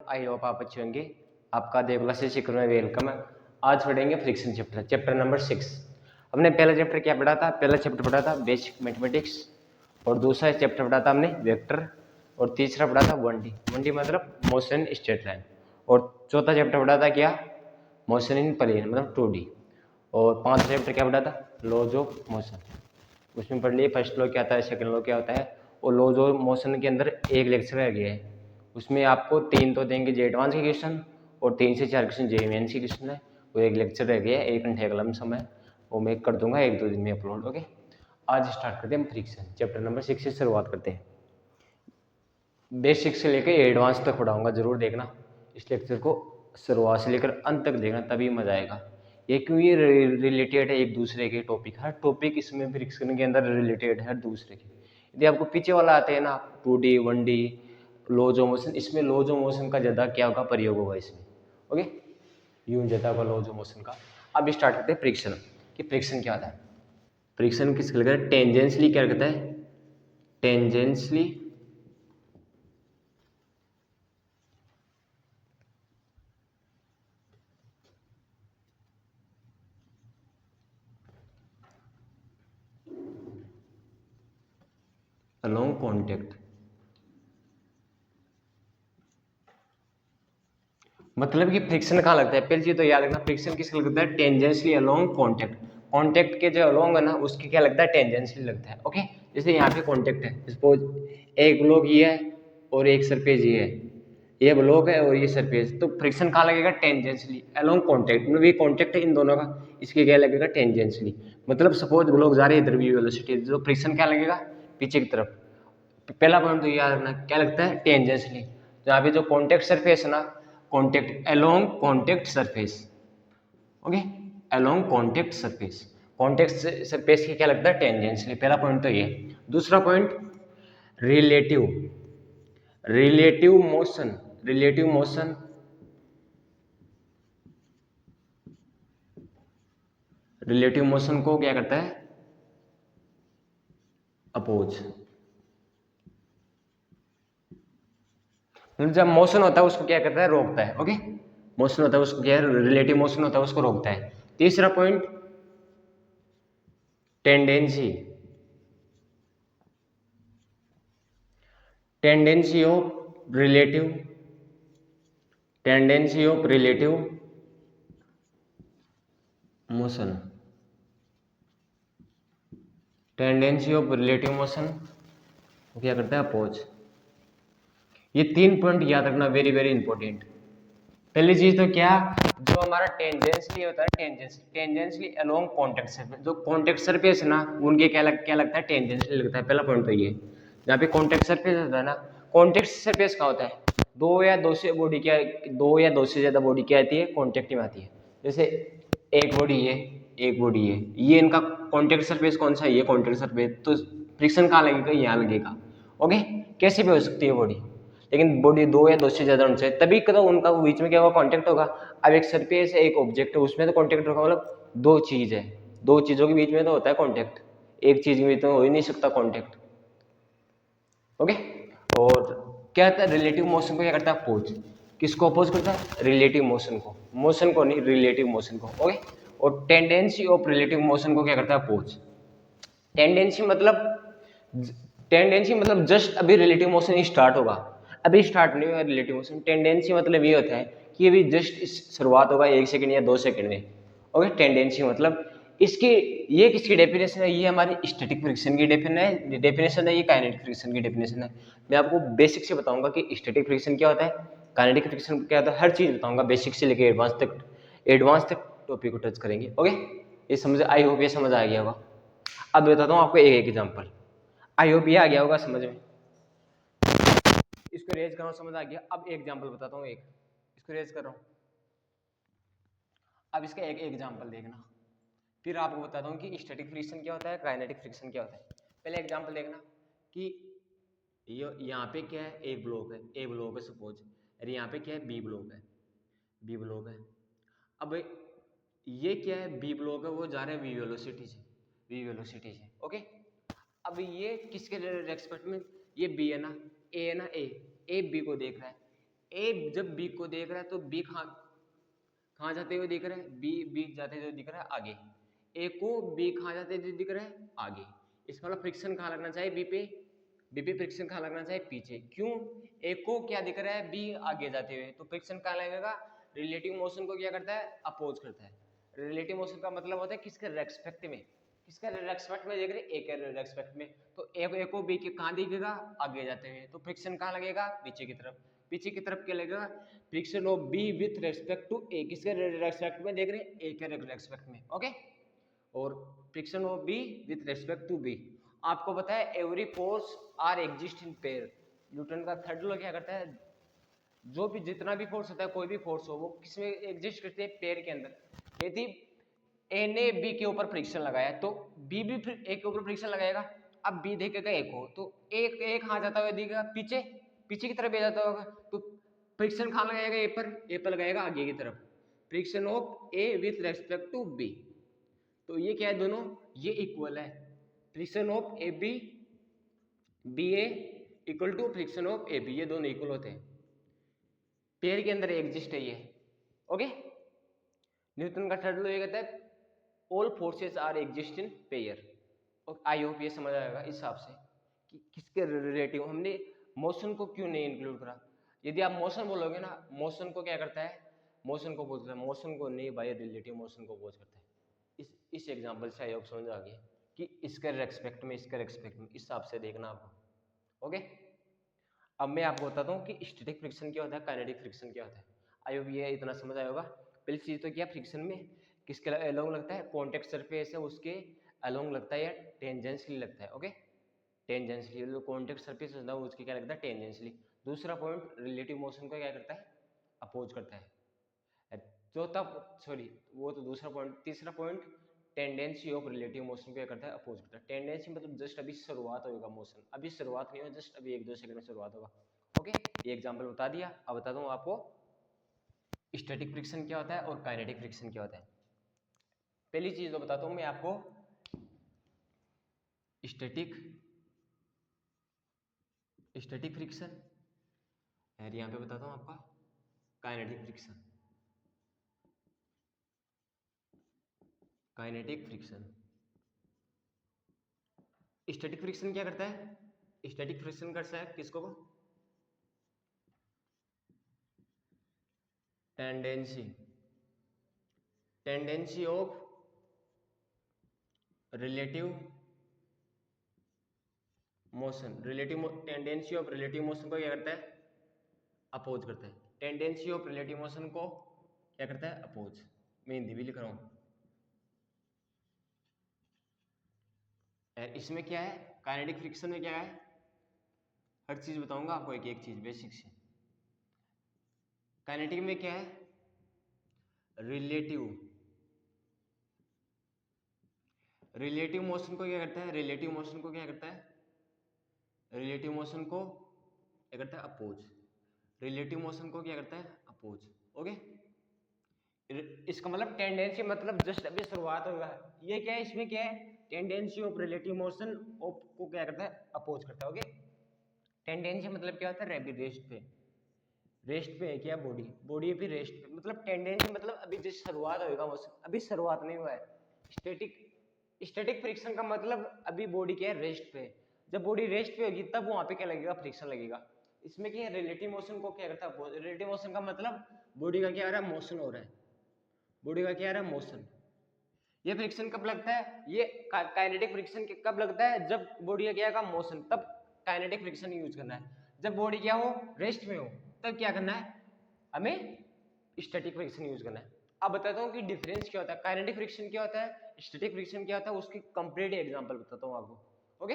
I hope आप अच्छे होंगे। आपका देवला से शिक्र में वेलकम है। आज पढ़ेंगे फ्रिक्शन चैप्टर नंबर 6। हमने पहला चैप्टर क्या पढ़ा था? पहला चैप्टर पढ़ा था बेसिक मैथमेटिक्स, और दूसरा चैप्टर पढ़ा था हमने वेक्टर, और तीसरा पढ़ा था 1D। 1D मतलब मोशन स्ट्रेट लाइन, और चौथा चैप्टर पढ़ा था क्या? मोशन इन प्लेन मतलब 2D, और पांचवा चैप्टर क्या पढ़ा था? Laws of motion. उसमें पढ़ लिए फर्स्ट लॉ क्या होता है, सेकंड लॉ क्या होता है, और लॉज ऑफ मोशन के अंदर एक लेक्चर रह गया है। उसमें आपको 3 तो देंगे जे एडवांस के क्वेश्चन, और 3 से 4 क्वेश्चन जे मेंस के क्वेश्चन है। वो एक लेक्चर रह गया है, 1 घंटे का लम समय, वो मैं कर दूंगा 1-2 दिन में अपलोड। ओके, आज स्टार्ट करते हैं हम फ्रिक्शन चैप्टर नंबर 6 से शुरुआत करते हैं। बेसिक से लेकर एडवांस तक पढ़ाऊंगा, जरूर देखना इस लेक्चर को, शुरुआत से लेकर अंत तक देखना, तभी मजा आएगा। ये क्यों ये रिलेटेड है एक दूसरे के टॉपिक, हर टॉपिक इसमें फ्रिक्शन के अंदर रिलेटेड है हर दूसरे के। यदि आपको पीछे वाला आते हैं ना 2D 1D laws of motion, इसमें लॉज ऑफ मोशन का ज़्यादा क्या होगा, प्रयोग होगा इसमें। ओके, यूं ज़्यादा होगा लॉज ऑफ मोशन का। अब स्टार्ट करते हैं फ्रिक्शन कि फ्रिक्शन क्या होता है। फ्रिक्शन किस करता है? टेंजेंशली क्या करता है? टेंजेंशली अलोंग कॉन्टेक्ट, मतलब कि फ्रिक्शन कहाँ लगता है? पहली चीज तो याद रखना, फ्रिक्शन किसके लगता है? Tangentially along contact. कॉन्टेक्ट के जो अलोंग है ना, उसके क्या लगता है? टेंजेंशियली लगता है। ओके, जैसे यहाँ पे कॉन्टेक्ट है, सपोज एक ब्लॉक ये है और एक सरफेस ये है, ये ब्लॉक है और ये सरफेस, तो फ्रिक्शन कहाँ लगेगा? टेंजेंशियली अलोंग कॉन्टेक्ट, मतलब ये कॉन्टेक्ट है इन दोनों का, इसके क्या लगेगा? टेंजेंशियली। मतलब सपोज ब्लॉक जा रहे हैं इधर भी वेलोसिटी, तो फ्रिक्शन क्या लगेगा? पीछे की तरफ। पहला पॉइंट तो याद रखना, क्या लगता है? टेंजेंशियली। जहाँ पे जो कॉन्टेक्ट सरफेस है ना, contact along contact surface. Okay, along contact surface, contact surface की क्या लगता है? टेंजेंशियली। पहला पॉइंट तो ये। दूसरा point relative, relative motion, relative motion, relative motion को क्या करता है? अपोज। जब मोशन होता है उसको क्या करता है? रोकता है। ओके, मोशन होता है उसको क्या है? रिलेटिव मोशन होता है उसको रोकता है। तीसरा point tendency, tendency of relative, tendency of relative motion, tendency of relative motion वो क्या करता है? अपोज। ये 3 पॉइंट याद रखना, वेरी वेरी इंपॉर्टेंट। पहली चीज तो क्या, जो हमारा टेंजेंशियली होता है, टेंजेंशियली अलोंग कॉन्टेक्ट सरफेस, जो कॉन्टेक्ट सरफेस है ना, उनके क्या लगता है? टेंजेंशियली लगता है। पहला पॉइंट तो ये। जहाँ पे कॉन्टेक्ट सरफेस होता है ना, कॉन्टेक्ट सरफेस का होता है दो या दो से बॉडी क्या, दो या दो से ज्यादा बॉडी क्या आती है? कॉन्टेक्ट में आती है। जैसे एक बॉडी है, एक बॉडी है, ये इनका कॉन्टेक्ट सरफेस कौन सा है? ये कॉन्टेक्ट सरफेस, तो फ्रिक्शन कहाँ लगेगा? यहाँ लगेगा। ओके, कैसे भी हो सकती है बॉडी, लेकिन बॉडी दो या दो से ज्यादा होनी चाहिए, तभी तो उनका बीच में क्या होगा? कांटेक्ट होगा। अब एक सरफेस है, एक ऑब्जेक्ट है, उसमें तो कांटेक्ट होगा, मतलब दो चीज है, दो चीजों के बीच में तो होता है कांटेक्ट, एक चीज के बीच में हो ही नहीं सकता कांटेक्ट। ओके, और क्या होता है? रिलेटिव मोशन को क्या करता है? अपोज। किसको अपोज करता है? रिलेटिव मोशन को, मोशन को नहीं, रिलेटिव मोशन को। ओके, और टेंडेंसी ऑफ रिलेटिव मोशन को क्या करता है? अपोज। टेंडेंसी मतलब, टेंडेंसी मतलब जस्ट अभी रिलेटिव मोशन स्टार्ट होगा, अभी स्टार्ट नहीं हुआ रिलेटिव मोशन। टेंडेंसी मतलब ये होता है कि अभी जस्ट शुरुआत होगा 1 सेकंड या 2 सेकंड में। ओके, टेंडेंसी मतलब इसकी, ये किसकी डेफिनेशन है? ये हमारी स्टैटिक फ्रिक्शन की डेफिनेशन है, ये काइनेटिक फ्रिक्शन की डेफिनेशन है। मैं आपको बेसिक से बताऊंगा कि स्टैटिक फ्रिक्शन क्या होता है, काइनेटिक फ्रिक्शन क्या होता है, हर चीज बताऊंगा बेसिक से लेकर एडवांस तक, एडवांस तक टॉपिक को टच करेंगे। ओके, ये समझ, आई होप ये समझ आ गया होगा। अब बताता हूँ आपको एक एग्जांपल, आई होप ये आ गया होगा समझ में। इसको रेज कर रहा हूँ, समझ आ गया। अब एग्जांपल बताता हूँ, एक इसको रेज कर रहा हूँ। अब इसका एक एग्जांपल देखना, फिर आपको बताता हूँ कि स्टैटिक फ्रिक्शन क्या होता है, काइनेटिक फ्रिक्शन क्या होता है। पहले एग्जांपल देखना कि ये यहाँ पे क्या है? ए ब्लॉक है, ए ब्लॉक है सपोज, और यहाँ पे क्या है? बी ब्लॉक है, बी ब्लॉक है। अब ये क्या है? बी ब्लॉक है, वो जा रहा है वी वेलोसिटी से, वी वेलोसिटी से। ओके, अब ये किसके रेस्पेक्ट में? ये बी है ना, ए है ना, ए बी को देख रहा है, ए जब बी को देख रहा है तो बी कहाँ जाते हुए दिख रहा है, बी जाते हुए दिख रहा है आगे, ए को बी कहाँ जाते हुए दिख रहा है आगे। इसका मतलब फ्रिक्शन कहाँ लगना चाहिए, बी पे फ्रिक्शन कहाँ लगना चाहिए पीछे। क्यों, ए को क्या दिख रहा है, बी आगे जाते हुए, तो फ्रिक्शन कहाँ लगेगा, रिलेटिव मोशन को क्या करता है, अपोज करता है। रिलेटिव मोशन का मतलब होता है किसके रेस्पेक्ट में, किसका रेस्पेक्ट में देख रहे हैं, ए के रेस्पेक्ट में, तो ए को बी के कहाँ दिखेगा, आगे जाते हुए, तो फ्रिक्शन कहाँ लगेगा, पीछे की तरफ। पीछे की तरफ क्या लगेगा, friction of B with respect to A, किसके रेस्पेक्ट में देख रहे हैं, ए के रेस्पेक्ट में, ओके। और friction of B with respect to B. आपको पता है every force are exist in pair, Newton का थर्ड लॉ क्या करता है, जो भी जितना भी फोर्स होता है, कोई भी फोर्स हो, वो किसमें एग्जिस्ट करते हैं, पेयर के अंदर। यदि ए ने बी के ऊपर फ्रिक्शन लगाया तो बी भी ए के ऊपर फ्रिक्शन लगाएगा। अब बी देखेगा ए को, तो एक कहाँ जाता हुआ दिखेगा, पीछे, पीछे की तरफ ए जाता होगा, तो फ्रिक्शन कहाँ लगाएगा, ए पर लगाएगा आगे की तरफ। Friction of A with respect to B, तो ये क्या है, दोनों ये इक्वल है। Friction of A B B A equal to friction of A B, ये दोनों इक्वल होते हैं, पेयर के अंदर एग्जिस्ट है ये, ओके। न्यूटन का थर्ड लॉ ये कहता है all forces are exist in pair. और आई होप ये समझ आएगा इस हिसाब से कि किसके रिलेटिव, हमने मोशन को क्यों नहीं इंक्लूड करा। यदि आप मोशन बोलोगे ना, मोशन को क्या करता है, मोशन को बोझ करता है, मोशन को नहीं भाई, रिलेटिव मोशन को बोझ करता है। इस एग्जांपल से आई होप समझ आ गया कि इसके रेस्पेक्ट में, इसके रेस्पेक्ट में, इस हिसाब से देखना आपको, ओके। अब मैं आपको बताता हूँ कि स्टैटिक फ्रिक्शन क्या होता है, काइनेटिक फ्रिक्शन क्या होता है। आई होप ये इतना समझ आया होगा। पहली चीज तो क्या, फ्रिक्शन में किसके अलोंग लगता है, कॉन्टेक्ट सरफेस है उसके अलोंग लगता है या टेंजेंशियली लगता है, ओके। टेंजेंशियली, जो कॉन्टेक्ट सरफेस होता है उसके क्या लगता है, टेंजेंशियली। दूसरा पॉइंट, रिलेटिव मोशन को क्या करता है, अपोज करता है। चौथा, सॉरी वो तो दूसरा पॉइंट, तीसरा point, tendency of relative motion को क्या करता है, अपोज करता है। टेंडेंसी मतलब जस्ट अभी शुरुआत होगा मोशन, अभी शुरुआत नहीं हो, जस्ट अभी 1-2 सेकंड में शुरुआत होगा, ओके। ये एग्जांपल बता दिया। अब बता दूं आपको स्टैटिक फ्रिक्शन क्या होता है और काइनेटिक फ्रिक्शन क्या होता है। पहली चीज तो बताता हूं मैं आपको, स्टैटिक फ्रिक्शन, और यहां पे बताता हूं आपका kinetic friction. Kinetic friction, static friction क्या करता है, स्टैटिक फ्रिक्शन करता है किसको, tendency of relative motion, tendency of relative motion को क्या करता है, अपोज करता है। टेंडेंसी ऑफ रिलेटिव मोशन को क्या करता है, अपोज। मैं हिंदी भी लिख रहा हूं। इसमें क्या है, काइनेटिक फ्रिक्शन में क्या है, हर चीज बताऊंगा आपको, एक एक चीज बेसिक से। काइनेटिक में क्या है, रिलेटिव मोशन को क्या करता है, रिलेटिव मोशन को क्या करता है, रिलेटिव मोशन को क्या करता है, अपोज। रिलेटिव मोशन को क्या करता है, अपोज, ओके। इसका मतलब टेंडेंसी मतलब जस्ट अभी शुरुआत होगा, ये क्या है, इसमें क्या है, टेंडेंसी ऑफ रिलेटिव मोशन को क्या करता है, अपोज करता है, ओके। टेंडेंसी मतलब क्या होता है, रेस्ट पे है क्या, बॉडी भी रेस्ट पे, मतलब टेंडेंसी मतलब अभी जस्ट शुरुआत होगा मोशन, अभी शुरुआत नहीं हुआ है। स्टैटिक फ्रिक्शन का मतलब अभी बॉडी क्या है, रेस्ट पे। जब बॉडी रेस्ट पे होगी तब वहां पे क्या लगेगा, फ्रिक्शन लगेगा। इसमें क्या है, रिलेटिव मोशन को क्या करता है, रिलेटिव मोशन का मतलब बॉडी का क्या हो रहा है, मोशन हो रहा है, बॉडी का क्या हो रहा है, मोशन। ये फ्रिक्शन कब लगता है, ये काइनेटिक फ्रिक्शन कब लगता है, जब बॉडी का क्या का मोशन, तब काइनेटिक फ्रिक्शन यूज करना है। जब बॉडी क्या हो, रेस्ट में हो, तब क्या करना है, हमें स्टैटिक फ्रिक्शन यूज करना है। अब बताता हूँ कि डिफरेंस क्या होता है, काइनेटिक फ्रिक्शन क्या होता है, स्टैटिक फ्रिक्शन क्या होता है, उसकी कंप्लीट एग्जांपल बताता हूँ आपको, ओके।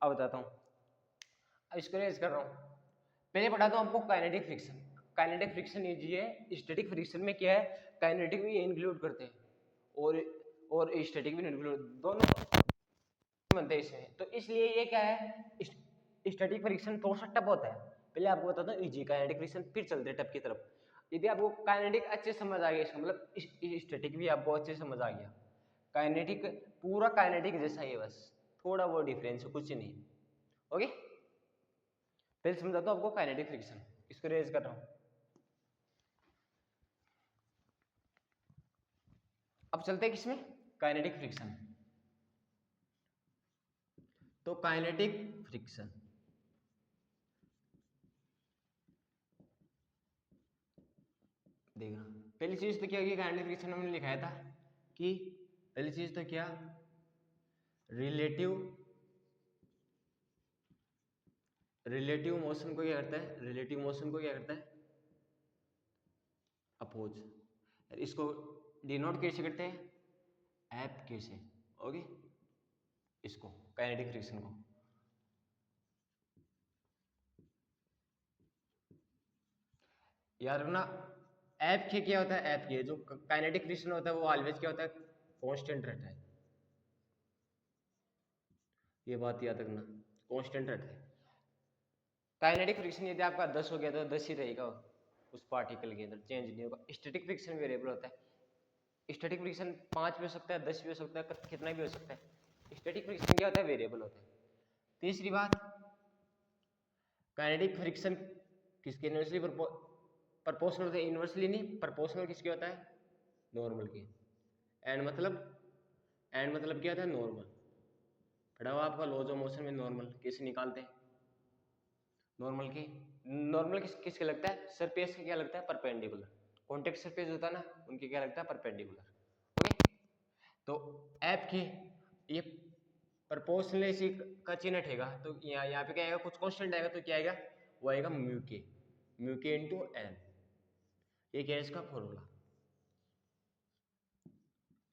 अब बताता हूँ, अब इसको रेज कर रहा हूँ। पहले बताता हूँ आपको काइनेटिक फ्रिक्शन। काइनेटिक फ्रिक्शन ये है, स्टैटिक फ्रिक्शन में क्या है, काइनेटिक भी इंक्लूड करते हैं और स्टैटिक भी इंक्लूड, दोनों बनते हैं इसमें। तो इसलिए ये क्या है, स्टैटिक फ्रिक्शन थोड़ा सा टफ होता है। पहले आपको बताता हूँ इजी काइनेटिक फ्रिक्शन, फिर चलते हैं टफ की तरफ। यदि आपको काइनेटिक अच्छे समझ आ गया, इसका मतलब स्टैटिक भी आपको अच्छे समझ आ गया, काइनेटिक पूरा काइनेटिक जैसा ही है, बस थोड़ा वो डिफरेंस है, कुछ नहीं, ओके। पहले समझाता हूँ आपको काइनेटिक फ्रिक्शन, इसको रेज कर रहा हूँ। अब चलते हैं किसमें, काइनेटिक फ्रिक्शन। तो काइनेटिक फ्रिक्शन देखना, पहली चीज तो क्या होगी, काइनेटिक फ्रिक्शन हमने लिखाया था कि पहली चीज तो क्या, रिलेटिव मोशन को क्या करता है, रिलेटिव मोशन को क्या करता है, अपोज। इसको डिनोट कैसे करते हैं, एफ के से, ओके, इसको काइनेटिक फ्रिक्शन को। याद रखना एफ के क्या होता है, एफ के जो काइनेटिक फ्रिक्शन होता है वो ऑलवेज क्या होता है, कांस्टेंट रहता है, ये बात याद रखना, कांस्टेंट रहता है। काइनेटिक फ्रिक्शन यदि आपका 10 हो गया तो 10 ही रहेगा उस पार्टिकल के अंदर, चेंज नहीं होगा। स्टैटिक फ्रिक्शन वेरिएबल होता है, स्टैटिक फ्रिक्शन 5 भी हो सकता है, 10 भी हो सकता है, कितना भी हो सकता है। स्टैटिक फ्रिक्शन क्या होता है, वेरिएबल होता है। तीसरी बात, काइनेटिक फ्रिक्शन किसके इनवर्सली प्रोपोर्शनल होता है, इनवर्सली नहीं, प्रोपोर्शनल किसके होता है, नॉर्मल के। एंड मतलब क्या होता है, नॉर्मल। पढ़ा हुआ आपका लॉज ऑफ मोशन में नॉर्मल कैसे निकालते हैं, नॉर्मल की, नॉर्मल किसके लगता है, सरफेस का क्या लगता है, परपेंडिकुलर। कॉन्टेक्ट सरफेस होता है ना, उनके क्या लगता है, परपेंडिकुलर। ओके, तो एफ की ये प्रपोर्शनलिटी का चिन्ह हटेगा तो यहाँ पे क्या आएगा, कुछ कांस्टेंट आएगा तो क्या आएगा, वो आएगा म्यू के इंटू एन। ये क्या है इसका फॉर्मूला,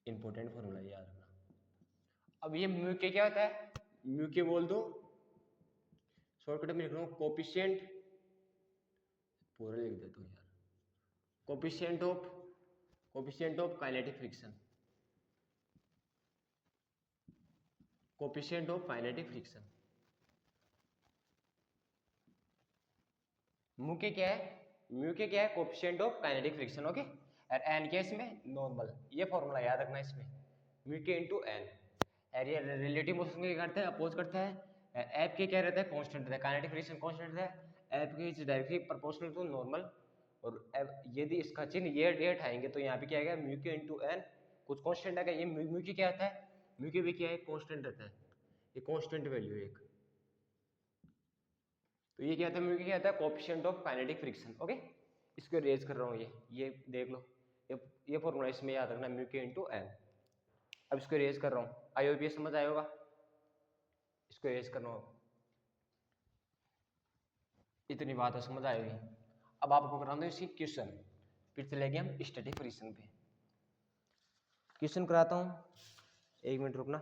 इंपॉर्टेंट फॉर्मूला याद रखना। अब ये म्यू के क्या होता है, म्यू के बोल दो, शॉर्टकट में लिख रहा हूँ, कोफिशिएंट, पूरा लिख देता हूँ यार, coefficient of kinetic friction, coefficient of kinetic friction. Mu के क्या है, coefficient of kinetic friction, okay. और एन के इसमें नॉर्मल, ये फॉर्मूला याद रखना इसमें, म्यू के इंटू एन। और ये रिलेटिव मोशन को क्या करता है, अपोज करता है। एफ के क्या रहता है, कांस्टेंट रहता है, काइनेटिक फ्रिक्शन कांस्टेंट रहता है, F K is directly proportional to normal. और यदि इसका चिन्ह ये हटाएंगे तो यहाँ पे क्या आएगा, म्यू के इंटू एन, कुछ कांस्टेंट आएगा। ये म्यू के क्या होता है, म्यू के भी क्या है, कांस्टेंट रहता है, ये कांस्टेंट वैल्यू है एक। तो ये क्या था, म्यू क्या था, coefficient of kinetic friction, okay. इसको रेज कर रहा हूँ, ये देख लो, ये फॉर्मूला इसमें याद रखना, म्यू के इंटू एन। अब इसको रेज कर रहा हूँ, आई होप ये समझ आया होगा, इसको रेज कर रहा हूँ, इतनी बात है समझ आई होगी। अब आपको कराना है इसकी क्वेश्चन, फिर चले गए हम स्टैटिक फ्रिक्शन पे। क्वेश्चन कराता हूँ, एक मिनट रुकना।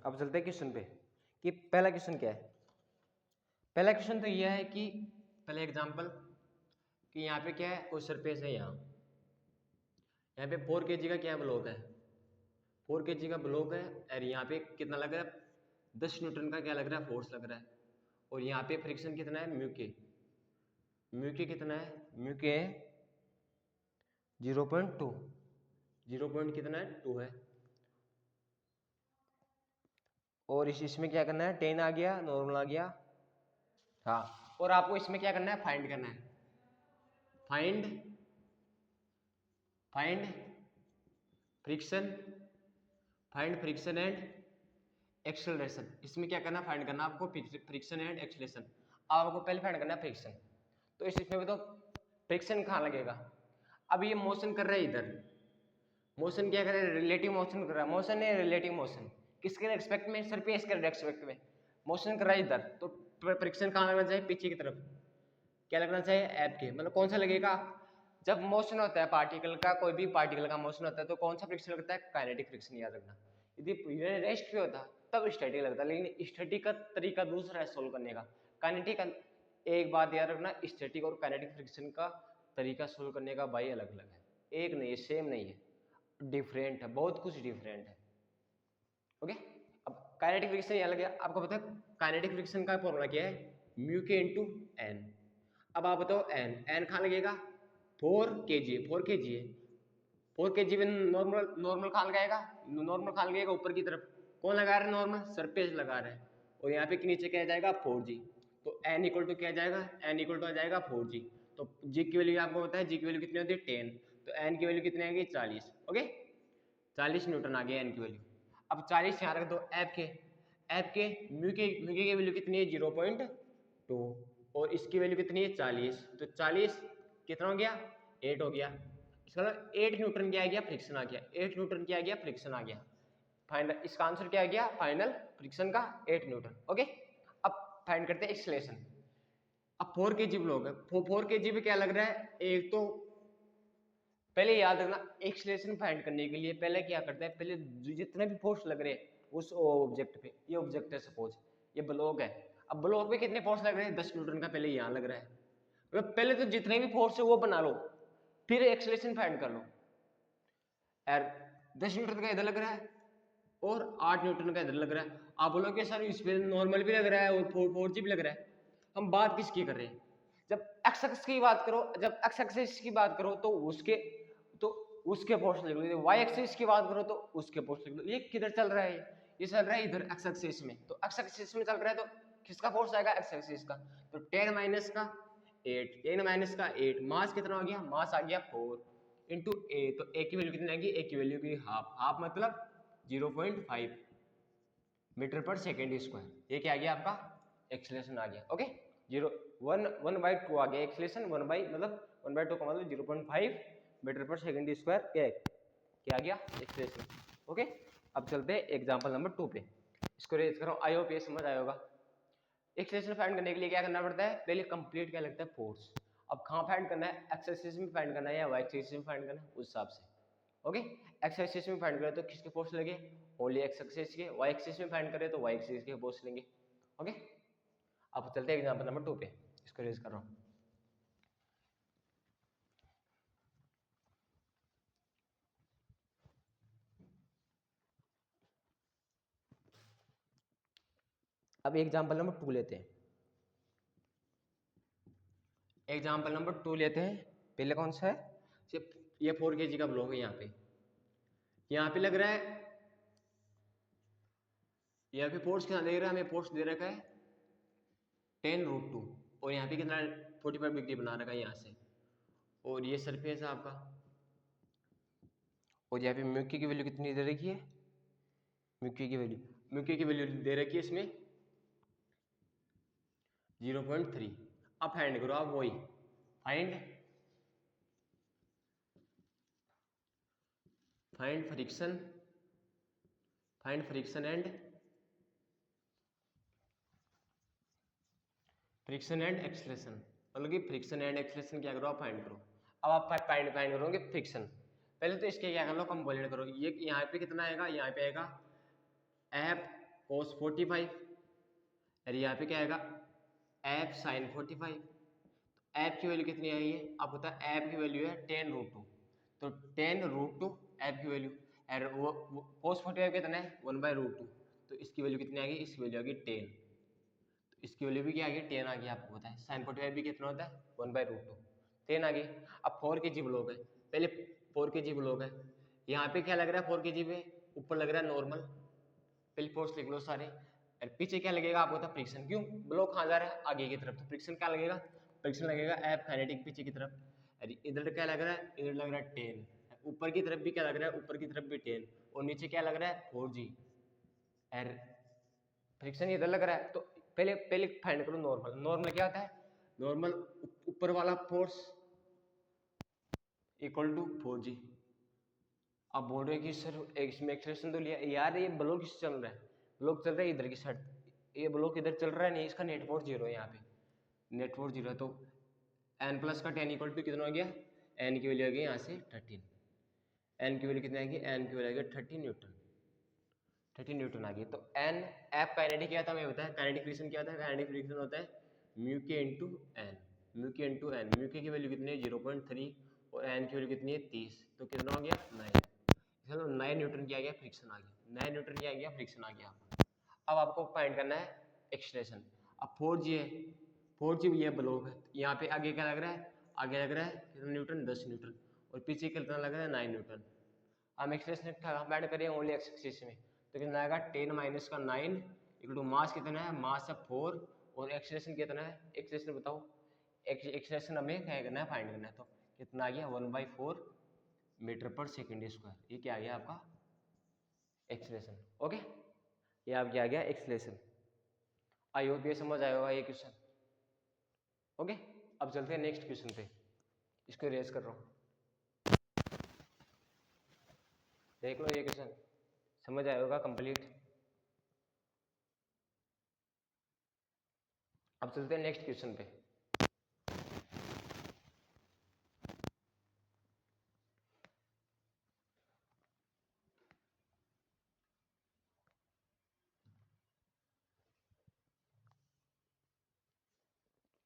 अब चलते हैं क्वेश्चन पे कि पहला क्वेश्चन क्या है। पहला क्वेश्चन तो यह है कि पहले एग्जांपल कि यहाँ पे क्या है, कोई सरफेस है, यहाँ पे 4 kg का क्या ब्लॉक है, 4 kg का ब्लॉक है। और यहाँ पे कितना लग रहा है, 10 न्यूटन का क्या लग रहा है, फोर्स लग रहा है। और यहाँ पे फ्रिक्शन कितना है, म्यू के कितना है, म्यू के 0.2, 0 पॉइंट कितना है, 2 है। और इसमें क्या करना है, 10 आ गया, नॉर्मल आ गया, हाँ। और आपको इसमें क्या करना है, फाइंड करना है, फाइंड फ्रिक्शन एंड एक्सेलरेशन। इसमें क्या करना, फाइंड करना आपको फ्रिक्शन एंड एक्सेलरेशन। आपको पहले फाइंड करना है फ्रिक्शन। तो इसमें भी तो फ्रिक्शन कहाँ लगेगा, अब ये मोशन कर रहा है इधर, मोशन क्या कर रहा है, रिलेटिव मोशन कर रहा है, मोशन है रिलेटिव मोशन, किसके रेस्पेक्ट में, सरफेस के रेस्पेक्ट में मोशन कर रहा है इधर। तो फ्रिक्शन कहाँ लगना चाहिए, पीछे की तरफ, क्या लगना चाहिए, ऐप के, मतलब कौन सा लगेगा, जब मोशन होता है पार्टिकल का, कोई भी पार्टिकल का मोशन होता है तो कौन सा फ्रिक्शन लगता है, काइनेटिक फ्रिक्शन, याद रखना। यदि रेस्ट पे होता तब स्टैटिक लगता है, लेकिन स्टैटिक का तरीका दूसरा है सोल्व करने का, काइनेटिक का। एक बात याद रखना, स्टैटिक और काइनेटिक फ्रिक्शन का तरीका सोल्व करने का भाई अलग अलग है, एक नहीं है, सेम नहीं है, डिफरेंट है, बहुत कुछ डिफरेंट है, ओके। अब काइनेटिक फ्रिक्शन ये अलग है, आपको पता है काइनेटिक फ्रिक्शन का फॉर्मूला क्या है, म्यू के इंटू एन। अब आप बताओ एन कहाँ लगेगा, 4 kg है, 4 kg में नॉर्मल कहाँ लगाएगा, नॉर्मल कहाँ लगेगा, ऊपर की तरफ। कौन लगा रहा है नॉर्मल, सरफेस लगा रहा है। और यहाँ पे नीचे क्या जाएगा, 4g। तो n इक्वल टू क्या आ जाएगा, n इक्वल टू आ जाएगा 4g। तो g की वैल्यू आपको पता है, g की वैल्यू कितनी होती है 10, तो n की वैल्यू कितनी आएगी 40। ओके 40 न्यूटन आ गया n की वैल्यू। अब 40 यहाँ रख दो एफ के म्यू की वैल्यू कितनी है 0.2 और इसकी वैल्यू कितनी है 40, तो 40 कितना हो गया 8 हो गया। इसका मतलब 8 न्यूटन क्या आ गया फ्रिक्शन आ गया, 8 न्यूटन क्या आ गया फ्रिक्शन आ गया। फाइनल इसका आंसर क्या आ गया फाइनल फ्रिक्शन का 8 न्यूटन। ओके अब फाइंड करते हैं एक्सेलरेशन। अब 4 kg ब्लॉक है, 4 kg पे क्या लग रहा है, एक तो पहले याद रखना एक्सेलरेशन फाइंड करने के लिए पहले क्या करता है, पहले जितने भी फोर्स लग रहे हैं उस ऑब्जेक्ट पे, ये ऑब्जेक्ट है सपोज ये ब्लॉक है, अब ब्लॉक पे कितने फोर्स लग रहे हैं 10 न्यूटन का पहले यहाँ लग रहा है, तो पहले तो जितने भी फोर्स है वो बना लो फिर एक्सेलरेशन फाइंड कर लो। यार 10 न्यूटन का इधर लग रहा है और 8 न्यूटन का इधर लग रहा है, आप बोलोगे सर इस पे नॉर्मल भी लग रहा है और 4g भी लग रहा है। हम बात किसकी कर रहे हैं, जब एक्स एक्सिस की बात करो, जब एक्स एक्सिस की बात करो तो उसके फोर्स लिख लो, वाई एक्सिस की बात करो तो उसके फोर्स लिख लो। ये किधर चल रहा है, ये चल रहा है इधर एक्स एक्सिस में, तो एक्स एक्सिस में चल रहा है तो किसका फोर्स आएगा एक्स एक्सिस का, तो 10 माइनस का 8, 10 माइनस का 8, मास कितना हो गया, मास आ गया 4 इंटू ए, तो ए की वैल्यू कितनी आएगी, ए की वैल्यू की हाफ मतलब 0.5 मीटर पर सेकेंड स्क्वायर, ये क्या आ गया आपका एक्सेलरेशन आ गया। ओके 1/2 आ गया एक्सेलरेशन, 1/2 का मतलब 0.5 मीटर पर सेकेंड स्क्वायर क्या आ गया एक्सेलरेशन। ओके अब चलते हैं एग्जांपल नंबर 2 पे, इसको रेज करो, आई होप ये समझ आया होगा। एक्सेलरेशन फाइंड करने के लिए क्या करना पड़ता है, पहले कंप्लीट क्या लगता है फोर्स, अब कहाँ फाइंड करना है, एक्स एक्सिस में फाइंड करना है या वाई एक्सिस में फाइंड करना है उस हिसाब से। ओके एक्स एक्सिस में फाइंड करें तो किसके फोर्स लगे, ओनली एक्स एक्सिस के, वाई एक्सिस में फाइंड करें तो वाई एक्सिस के फोर्स लेंगे। ओके अब चलते हैं एग्जांपल नंबर 2 पे, इसको रेज कर रहा हूँ। अब एग्जांपल नंबर 2 लेते हैं, एग्जांपल नंबर 2 लेते हैं। पहले कौन सा है, ये 4 kg का ब्लॉक है, यहाँ पे लग रहा है, यहाँ पे फोर्स कितना दे रहा है, हमें फोर्स दे रखा है 10√2 और यहाँ पे कितना 45 डिग्री बना रखा है यहाँ से, और ये सरफेस है आपका, और यहाँ पे म्यू की वैल्यू कितनी दे रखी है, म्यू की वैल्यू दे रखी है इसमें 0.3। अब फाइंड करो आप वही फाइंड फ्रिक्शन एंड एक्सेलरेशन, मतलब कि फ्रिक्शन एंड एक्सेलरेशन क्या करो आप फाइंड करो। अब आप फाइंड करोगे फ्रिक्शन, पहले तो इसके क्या कर लो कंपोनेंट करो, ये यहाँ पे कितना आएगा, यहाँ पे आएगा एफ cos 45 और यहाँ पे क्या आएगा एफ sin 45। एफ की वैल्यू कितनी आई है, आप पता है एफ की वैल्यू है 10√2, तो 10√2 एफ की वैल्यू, और वो cos 45 कितना है 1/√2, तो इसकी वैल्यू कितनी आ गई, इसकी वैल्यू आ गई 10, तो इसकी वैल्यू भी क्या आ गई 10 आ गई, आपको पता है sin 45 भी कितना होता है 1/√2, 10 आ गई। अब 4 kg ब्लॉक है, पहले 4 kg ब्लॉक है, यहाँ पे क्या लग रहा है 4 kg पे, ऊपर लग रहा है नॉर्मल, पहले फोर्स लिख लो सारे, और पीछे क्या लगेगा आपको पता फ्रिक्शन, क्यों ब्लॉक कहाँ जा रहा है आगे की तरफ, तो फ्रिक्शन क्या लगेगा, फ्रिक्शन लगेगा एफ काइनेटिक पीछे की तरफ, अरे इधर क्या लग रहा है, इधर लग रहा है 10, ऊपर की तरफ भी क्या लग रहा है, ऊपर की तरफ भी 10, और नीचे क्या लग रहा है 4g, और फ्रिक्शन इधर लग रहा है, तो पहले फाइंड करो नॉर्मल, नॉर्मल क्या होता है, नॉर्मल ऊपर वाला फोर्स इक्वल टू 4g। अब बोल रहे कि सर इसमें एक्सेलरेशन तो लिया यार, ये ब्लॉक किस चल रहा है, ब्लॉक चल रहा है इधर की साइड, ये ब्लॉक इधर चल रहा है नहीं, इसका नेट फोर्स 0 है, यहाँ पे नेट फोर्स 0 है, तो n प्लस का 10 इक्वल टू कितना हो गया, n की वैल्यू आ गई यहाँ से 13, n की वैल्यू कितनी आएगी, n की वैल्यू आ गई 30 न्यूटन, 30 न्यूटन आ गई। तो n एफ काइनेटिक क्या था हमें बताया, काइनेटिक फ्रिक्शन क्या होता है, काइनेटिक फ्रिक्शन होता है म्यू के इंटू एन, म्यू के इंटू एन, म्यू के की वैल्यू कितनी है 0.3 और n की वैल्यू कितनी है 30, तो कितना हो गया 9, चलो 9 न्यूटन क्या आ गया फ्रिक्शन आ गया, 9 न्यूटन क्या आ गया फ्रिक्शन आ गया। अब आपको फाइंड करना है एक्सेलरेशन, अब 4g है, 4g ये ब्लॉक है, यहाँ पे आगे क्या लग रहा है, आगे लग रहा है कितना न्यूटन 10 न्यूटन, और पीछे कितना लग रहा है 9 न्यूटन। हम एक्सेलरेशन फाइंड करें ओनली एक्स एक्सिस में, तो कितना आएगा 10 माइनस का 9 इक्वल टू मास कितना है, मास है 4 और एक्सेलरेशन कितना है, एक्सेलरेशन बताओ, एक्सेलरेशन हमें क्या करना है, फाइंड करना है। तो कितना आ गया 1/4 मीटर पर सेकेंड स्क्वायर, ये क्या आ गया आपका एक्सेलरेशन। ओके, ये आप क्या आ गया एक्सेलरेशन। आई होप ये समझ आया होगा ये क्वेश्चन। ओके, अब चलते हैं नेक्स्ट क्वेश्चन पे, इसको रेज कर रहा हूँ, देख लो ये क्वेश्चन समझ आया होगा कंप्लीट। अब चलते हैं नेक्स्ट क्वेश्चन पे।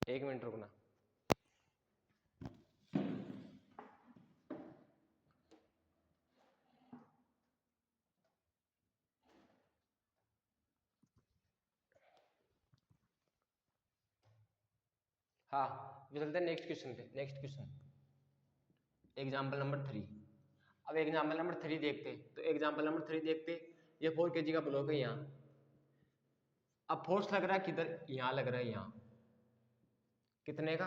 एक मिनट रुकना। हाँ, चलते हैं नेक्स्ट क्वेश्चन पे। Next question example number 3। अब एग्जाम्पल नंबर 3 देखते हैं। तो एग्जाम्पल नंबर 3 देखते, ये 4 kg का ब्लॉक है यहाँ। अब फोर्स लग रहा है किधर, यहाँ लग रहा है, यहाँ कितने का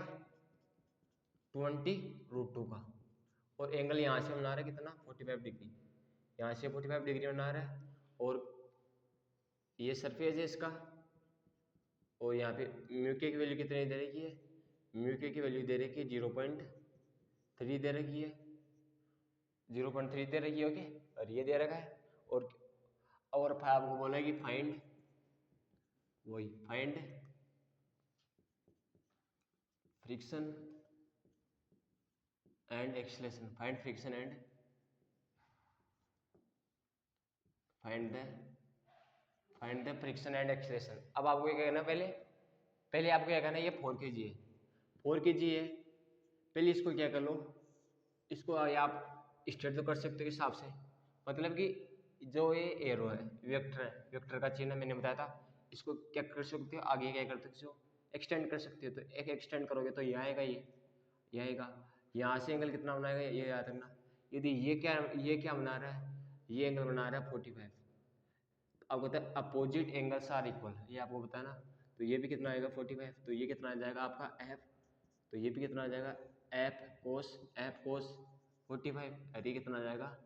20√2 का, और एंगल यहाँ से बना रहा है कितना 45 डिग्री, यहाँ से 45 डिग्री बना रहा है, और ये सरफेस है इसका, और यहाँ पे म्यू के की वैल्यू कितनी दे रखी है, म्यू के की वैल्यू दे रखी है 0.3 दे रखी है, 0.3 दे रखी है। ओके, और ये दे रखा है, और आपको बोला कि फाइंड, वही find friction and acceleration, find friction and find the friction and acceleration. अब आपको क्या करना है, पहले आपको क्या करना है, ये 4 kg है, 4 kg है, पहले इसको क्या कर लो, इसको आप स्ट्रेट तो कर सकते हो हिसाब से, मतलब कि जो ये एरो है, वेक्टर है, वेक्टर का चिन्ह मैंने बताया था, इसको क्या कर सकते हो, आगे क्या कर सकते हो, एक्सटेंड कर सकते हो। तो एक एक्सटेंड करोगे तो यहाँ आएगा, ये आएगा, यहाँ से एंगल कितना बनाएगा ये याद रखना। यदि ये क्या बना रहा है, ये एंगल बना रहा है 45। अब कहते हैं अपोजिट एंगल्स आर इक्वल, ये आपको बताना। तो ये भी कितना आएगा 45, तो ये कितना आ जाएगा आपका एफ, तो ये भी कितना आ जाएगा एफ कोस 45, और ये कितना आ जाएगा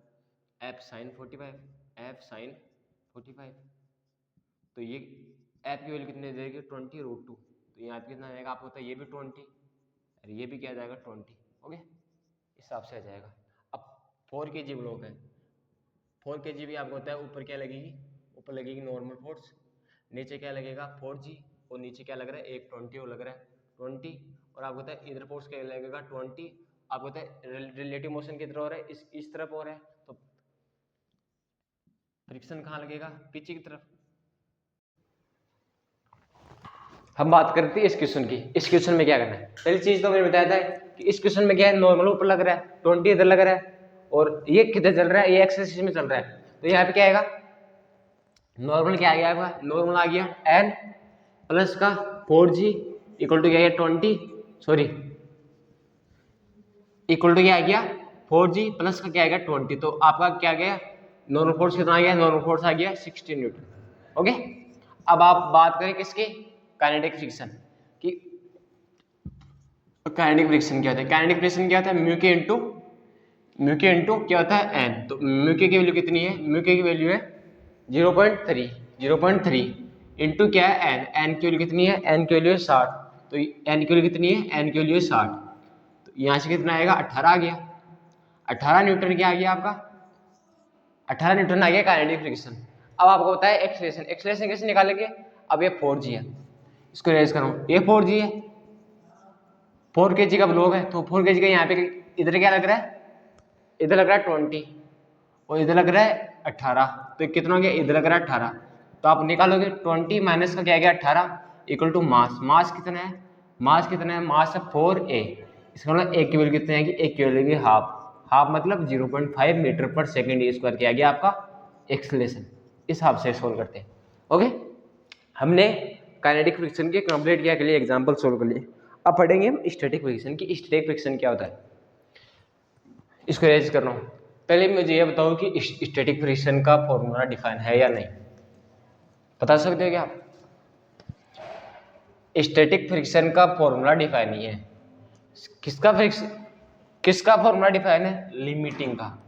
एफ साइन 45। तो ये एफ की वैल्यू कितनी देगी 20√2, तो यहाँ पे कितना आ जाएगा आपको, ये भी 20, और ये भी क्या आ जाएगा 20। ओके, इस हिसाब से आ जाएगा। अब 4 kg ब्लॉक है, 4 kg भी आपको होता है, ऊपर क्या लगेगी, ऊपर लगेगी नॉर्मल फोर्स, नीचे क्या लगेगा 4g, और नीचे क्या लग रहा है एक 20 और लग रहा है 20, और आपको होता है इधर फोर्स क्या लगेगा 20, आपको होता है रिलेटिव मोशन किधर हो रहा है, इस तरफ हो रहा है, तो फ्रिक्शन कहाँ लगेगा पीछे की तरफ। हम बात करते हैं इस क्वेश्चन की। इस क्वेश्चन में क्या करना है, पहली चीज तो मैंने बताया था कि इस क्वेश्चन में क्या है, नॉर्मल ऊपर लग रहा है, 20 इधर लग रहा है, और ये किधर चल रहा है, ये एक्सिस में चल रहा है। तो यहाँ पे क्या आएगा, नॉर्मल क्या आ गया आपका, नॉर्मल आ गया n प्लस का 4g इक्वल टू क्या है 20, सॉरी इक्वल टू क्या आ गया 4g प्लस का क्या आ गया 20, तो आपका क्या गया नॉर्मल फोर्स कितना आ गया, नॉर्मल फोर्स आ गया 16 न्यूटन। ओके, अब आप बात करें किसकी, काइनेटिक फ्रिक्शन की। काइनेटिक फ्रिक्शन क्या होता है, काइनेटिक फ्रिक्शन क्या होता है, म्यू के इंटू क्या होता है n। तो म्यू के की वैल्यू कितनी है, म्यू के की वैल्यू है 0.3 इंटू क्या है n की वैल्यू कितनी है, n की वैल्यू है 60, तो n की वैल्यू कितनी है, n की वैल्यू है 60, तो यहाँ से कितना आएगा 18 आ गया, 18 न्यूटन क्या आ गया आपका, 18 न्यूटन आ गया काइनेटिक फ्रिक्शन। अब आपको बताया एक्सेलरेशन, एक्सेलरेशन कैसे निकालेंगे, अब ये 4g है, इसको रेज करो, ये 4g है, 4 kg का ब्लॉक है, तो 4 kg का यहाँ पे इधर क्या लग रहा है, इधर लग रहा है 20, और इधर लग रहा है 18, तो कितना हो गया, इधर लग रहा है 18, तो आप निकालोगे 20 माइनस का क्या गया 18 इक्वल टू मास, मास कितना है, मास कितना है, मास है 4a, इसका मतलब एक की वैल्यू कितनी आएगी, एक की वैल्यू हाफ, हाफ मतलब 0.5 मीटर पर सेकेंड स्क्वायर किया गया आपका एक्सेलरेशन। इस हिसाब से सोल्व करते हैं। ओके, हमने काइनेटिक फ्रिक्शन के कंप्लीट किया के लिए एग्जांपल सोल्व कर लिए। अब पढ़ेंगे हम स्टैटिक फ्रिक्शन की। स्टैटिक फ्रिक्शन क्या होता है, इसको रेज कर रहा हूँ। पहले मुझे ये बताओ कि स्टैटिक फ्रिक्शन का फॉर्मूला डिफाइन है या नहीं, बता सकते हो क्या आप, स्टैटिक फ्रिक्शन का फॉर्मूला डिफाइन नहीं है। किसका फॉर्मूला डिफाइन है? लिमिटिंग का।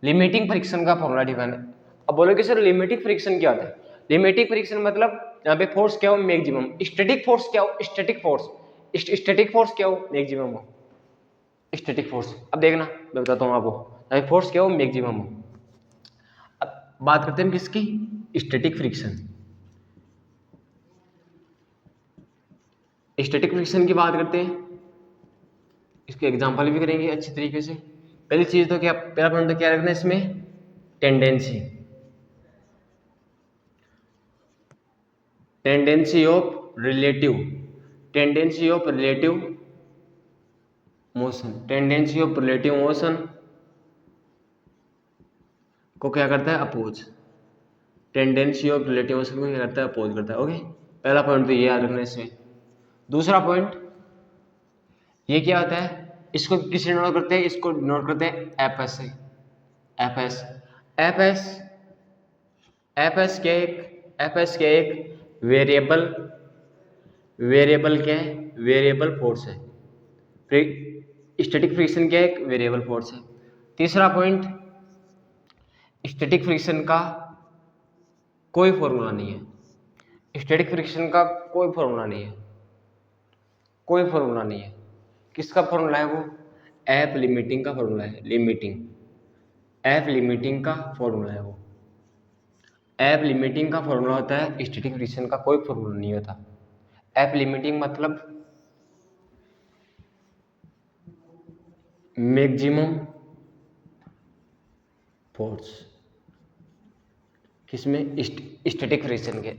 लिमिटिंग फ्रिक्शन का फॉर्मूला डिफाइन है। अब बोलोगे सर लिमिटिंग फ्रिक्शन क्या होता है? लिमिटिंग फ्रिक्शन मतलब यहाँ पे फोर्स क्या हो? मैक्सिमम। स्टैटिक फोर्स क्या हो? स्टैटिक फोर्स क्या हो? मैक्सिमम हो स्टैटिक फोर्स। अब देखना मैं बताता हूँ आपको, यहाँ फोर्स क्या हो? मैक्सिमम हो। अब बात करते हैं हम किसकी? Static friction. स्टैटिक फ्रिक्शन की बात करते हैं, इसके एग्जांपल भी करेंगे अच्छी तरीके से। पहली चीज तो क्या, पहला पॉइंट तो क्या रखना है इसमें? Tendency. Tendency of relative motion. Tendency of relative motion को क्या करता है? Oppose. Tendency of relative motion को क्या करता है? अपोज करता है। ओके, पहला पॉइंट तो ये याद रखना है इसमें। दूसरा पॉइंट ये क्या होता है? इसको किससे नोट करते हैं? इसको नोट करते हैं एफएस से। एफएस एफएस एफएस क्या एक वेरिएबल क्या है? वेरिएबल फोर्स है। स्टैटिक फ्रिक्शन क्या है? एक वेरिएबल फोर्स है। तीसरा पॉइंट, स्टैटिक फ्रिक्शन का कोई फॉर्मूला नहीं है। स्टैटिक फ्रिक्शन का कोई फॉर्मूला नहीं है, कोई फॉर्मूला नहीं है। किसका फॉर्मूला है वो? एफ लिमिटिंग का फॉर्मूला है। एफ लिमिटिंग का फॉर्मूला है वो। एफ लिमिटिंग का फॉर्मूला होता है, स्टैटिक फ्रिक्शन का कोई फॉर्मूला नहीं होता। एफ लिमिटिंग मतलब मैक्सिमम फोर्स। किसमें? स्टैटिक फ्रिक्शन के।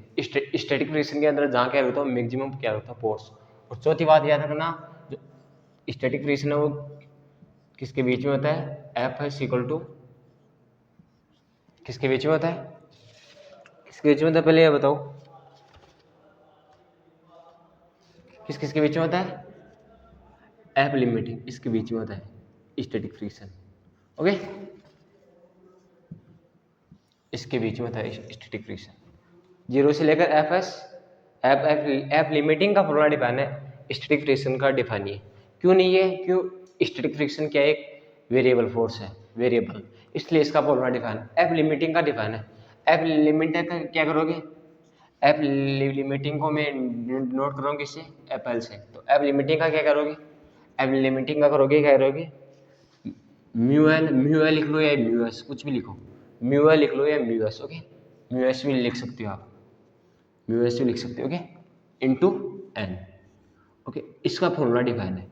स्टैटिक फ्रिक्शन के अंदर जहाँ क्या होता है? मैक्सिमम क्या होता है? फोर्स। और चौथी बात याद रखना, जो स्टैटिक फ्रिक्शन है वो किसके बीच में होता है? एफ इज इक्वल टू किसके बीच में होता है? किसके बीच में होता है पहले ये बताओ, किसके बीच में होता है? एफ लिमिटिंग इसके बीच में होता है स्टैटिक फ्रिक्शन। ओके, इसके बीच में होता है स्टैटिक फ्रिक्शन। 0 से लेकर एफ एस। एफ लिमिटिंग का फॉर्मूला डिफाइन है, स्टैटिक फ्रिक्शन का डिफाइन नहीं है। क्यों नहीं है? क्यों? स्टैटिक फ्रिक्शन क्या है? एक वेरिएबल फोर्स है, वेरिएबल, इसलिए इसका फॉर्मूला डिफाइन है। एफ लिमिटिंग का डिफाइन है। एफ लिमिटिंग का क्या करोगे? एफ लिमिटिंग को मैं नोट करूँगा किससे? एफ एल से। तो एफ लिमिटिंग का क्या करोगे? एफ लिमिटिंग का करोगे, क्या करोगे? म्यू एल लिख लो या म्यू एस, कुछ भी लिखो। म्यू एल लिख लो या mu S. Okay, mu S भी लिख सकते हो आप, म्यू एस भी लिख सकते हो। Okay, into N. ओके, इसका फॉर्मूला डिफाइन है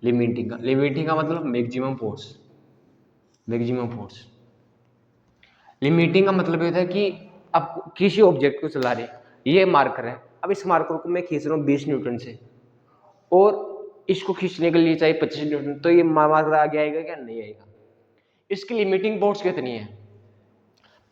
लिमिटिंग का। लिमिटिंग का मतलब maximum force. Maximum force limiting का मतलब ये होता है कि आप किसी ऑब्जेक्ट को चला रहे, ये मार्कर है, अब इस मार्कर को मैं खींच रहा हूँ 20 न्यूटन से, और इसको खींचने के लिए चाहिए 25 न्यूटन, तो ये मार्कर आगे आएगा क्या? नहीं आएगा। इसकी लिमिटिंग फोर्स कितनी है?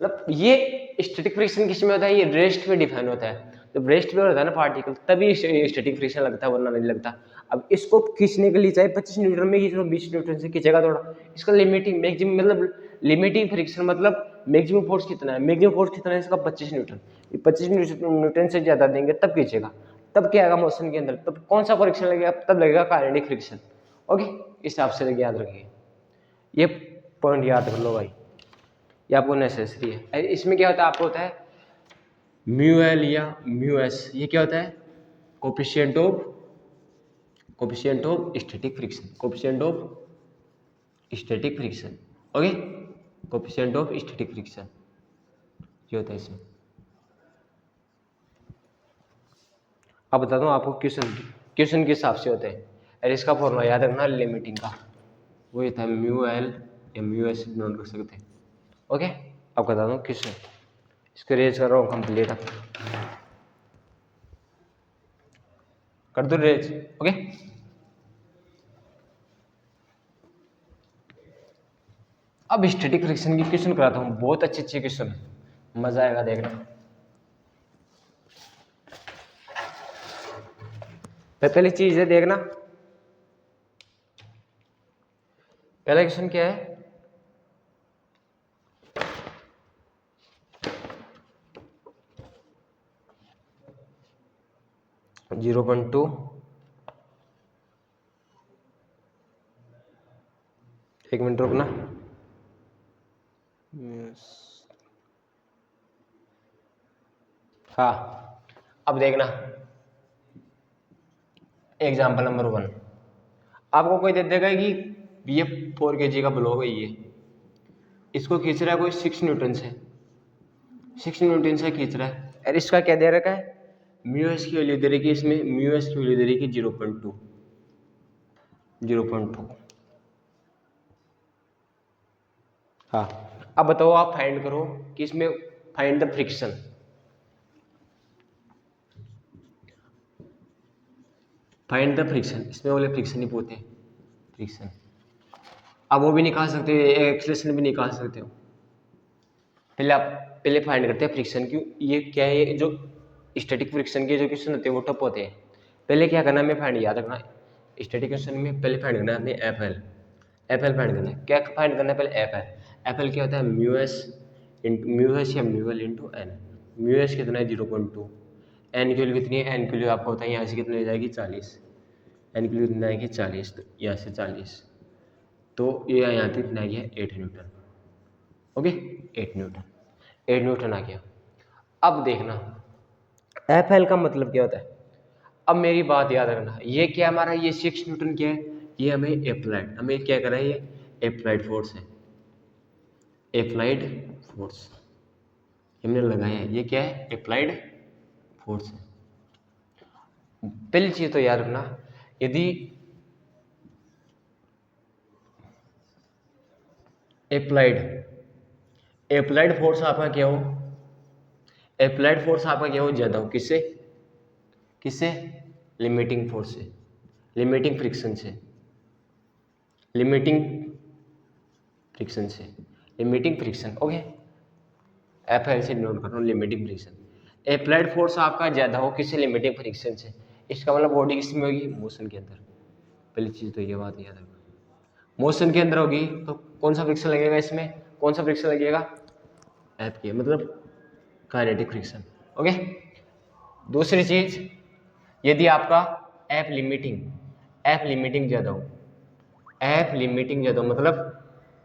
मतलब ये स्टैटिक फ्रिक्शन किस में होता है? ये रेस्ट पे डिफाइन होता है। जब रेस्ट पे होता है ना पार्टिकल, तभी स्टैटिक फ्रिक्शन लगता है, वरना नहीं लगता। अब इसको खींचने के लिए चाहे 25 न्यूटन में खींच लो, 20 न्यूटन से खींचेगा थोड़ा। इसका लिमिटिंग मैक्सिमम मतलब लिमिटिंग फ्रिक्शन मतलब मैक्सिमम फोर्स कितना है? मैक्सिमम फोर्स कितना है इसका? 25 न्यूटन। 25 न्यूटन से ज्यादा देंगे तब खींचेगा, तब क्या आएगा मोशन के अंदर? तब कौन सा फ्रिक्शन लगेगा? तब लगेगा काइनेटिक फ्रिक्शन। ओके, इस हिसाब से याद रखिए, ये पॉइंट याद कर लो भाई, ये आपको नेसेसरी है। इसमें क्या होता है? आपको होता है म्यू एल या म्यू एस, ये क्या होता है? Coefficient of static friction. Coefficient of static friction. Okay, coefficient of static friction ये होता है इसमें। अब बता दूं आपको, क्वेश्चन के हिसाब से होते हैं, और इसका फॉर्मूला याद रखना लिमिटिंग का, वो ये था म्यू एल या म्यू एस नोट कर सकते हैं। ओके, अब बता दूं क्वेश्चन, इसको रेज कर रहा हूँ कंप्लीट, कर दो रेज। ओके, अब स्टैटिक फ्रिक्शन की क्वेश्चन कराता हूँ, बहुत अच्छे क्वेश्चन है, मजा आएगा देखना। तो पहली चीज है देखना, पहला क्वेश्चन क्या है? 0.2, एक मिनट रुकना। हाँ, अब देखना एग्जाम्पल नंबर 1, आपको कोई दे देगा कि ये 4 kg का ब्लॉक है, ये इसको खींच रहा है कोई 6 न्यूटन से, 6 न्यूटन से खींच रहा है, और इसका क्या दे रखा है, म्यू एस की वैल्यू दे रही है, इसमें म्यू एस की वैल्यू दे रही है 0.2, 0.2। हाँ, अब बताओ आप फाइंड करो कि इसमें find the friction, find the friction, इसमें बोले फ्रिक्शन ही पूछते हैं, फ्रिक्शन। अब वो भी निकाल सकते हो, एक्सेलरेशन भी निकाल सकते हो। पहले फाइंड करते हैं फ्रिक्शन की, ये क्या है, ये जो स्टैटिक फ्रिक्शन के जो क्वेश्चन होते हैं वो टफ होते हैं। पहले क्या करना है, मैं फाइंड याद रखना, स्टैटिक क्वेश्चन में पहले फाइंड करना है F L, F L find करना है। क्या फाइंड करना है पहले, एफ एल, एफ एल क्या होता है, म्यू एस या mu L into N. Mu S कितना है 0.2, एन की वैल्यू कितनी है, एन की वैल्यू आपको होता है यहाँ से कितनी हो जाएगी 40, एन की वैल्यू कितनी आएगी 40, तो यहाँ से 40, तो ये यहाँ से कितना आ गया 8 न्यूटन। ओके, 8 न्यूटन, 8 न्यूटन आ गया। अब देखना एफ एल का मतलब क्या होता है। अब मेरी बात याद रखना, ये क्या हमारा, ये 6 न्यूटन क्या है, ये हमें अप्लाइड, हमें क्या कर रहा है, ये अप्लाइड फोर्स है, अप्लाइड फोर्स हमने लगाया है, ये क्या है, अप्लाइड फोर्स है। पहली चीज तो याद रखना, यदि अप्लाइड फोर्स आपका क्या हो, अप्लाइड फोर्स आपका क्या हो, ज्यादा हो, किससे, किससे, लिमिटिंग फोर्स से, लिमिटिंग फ्रिक्शन से, लिमिटिंग फ्रिक्शन से, limiting friction. Okay, F L से नोट कर रहा हूँ, लिमिटिंग फ्रिक्शन। अप्लाइड फोर्स आपका ज्यादा हो किससे, लिमिटिंग फ्रिक्शन से, इसका मतलब बॉडी किसमें होगी, मोशन के अंदर। पहली चीज तो ये बात याद रखना, मोशन के अंदर होगी तो कौन सा फ्रिक्शन लगेगा, इसमें कौन सा फ्रिक्शन लगेगा, एफ के, मतलब काइनेटिक फ्रिक्शन। ओके, दूसरी चीज, यदि आपका एफ लिमिटिंग ज्यादा हो, एफ लिमिटिंग ज्यादा हो मतलब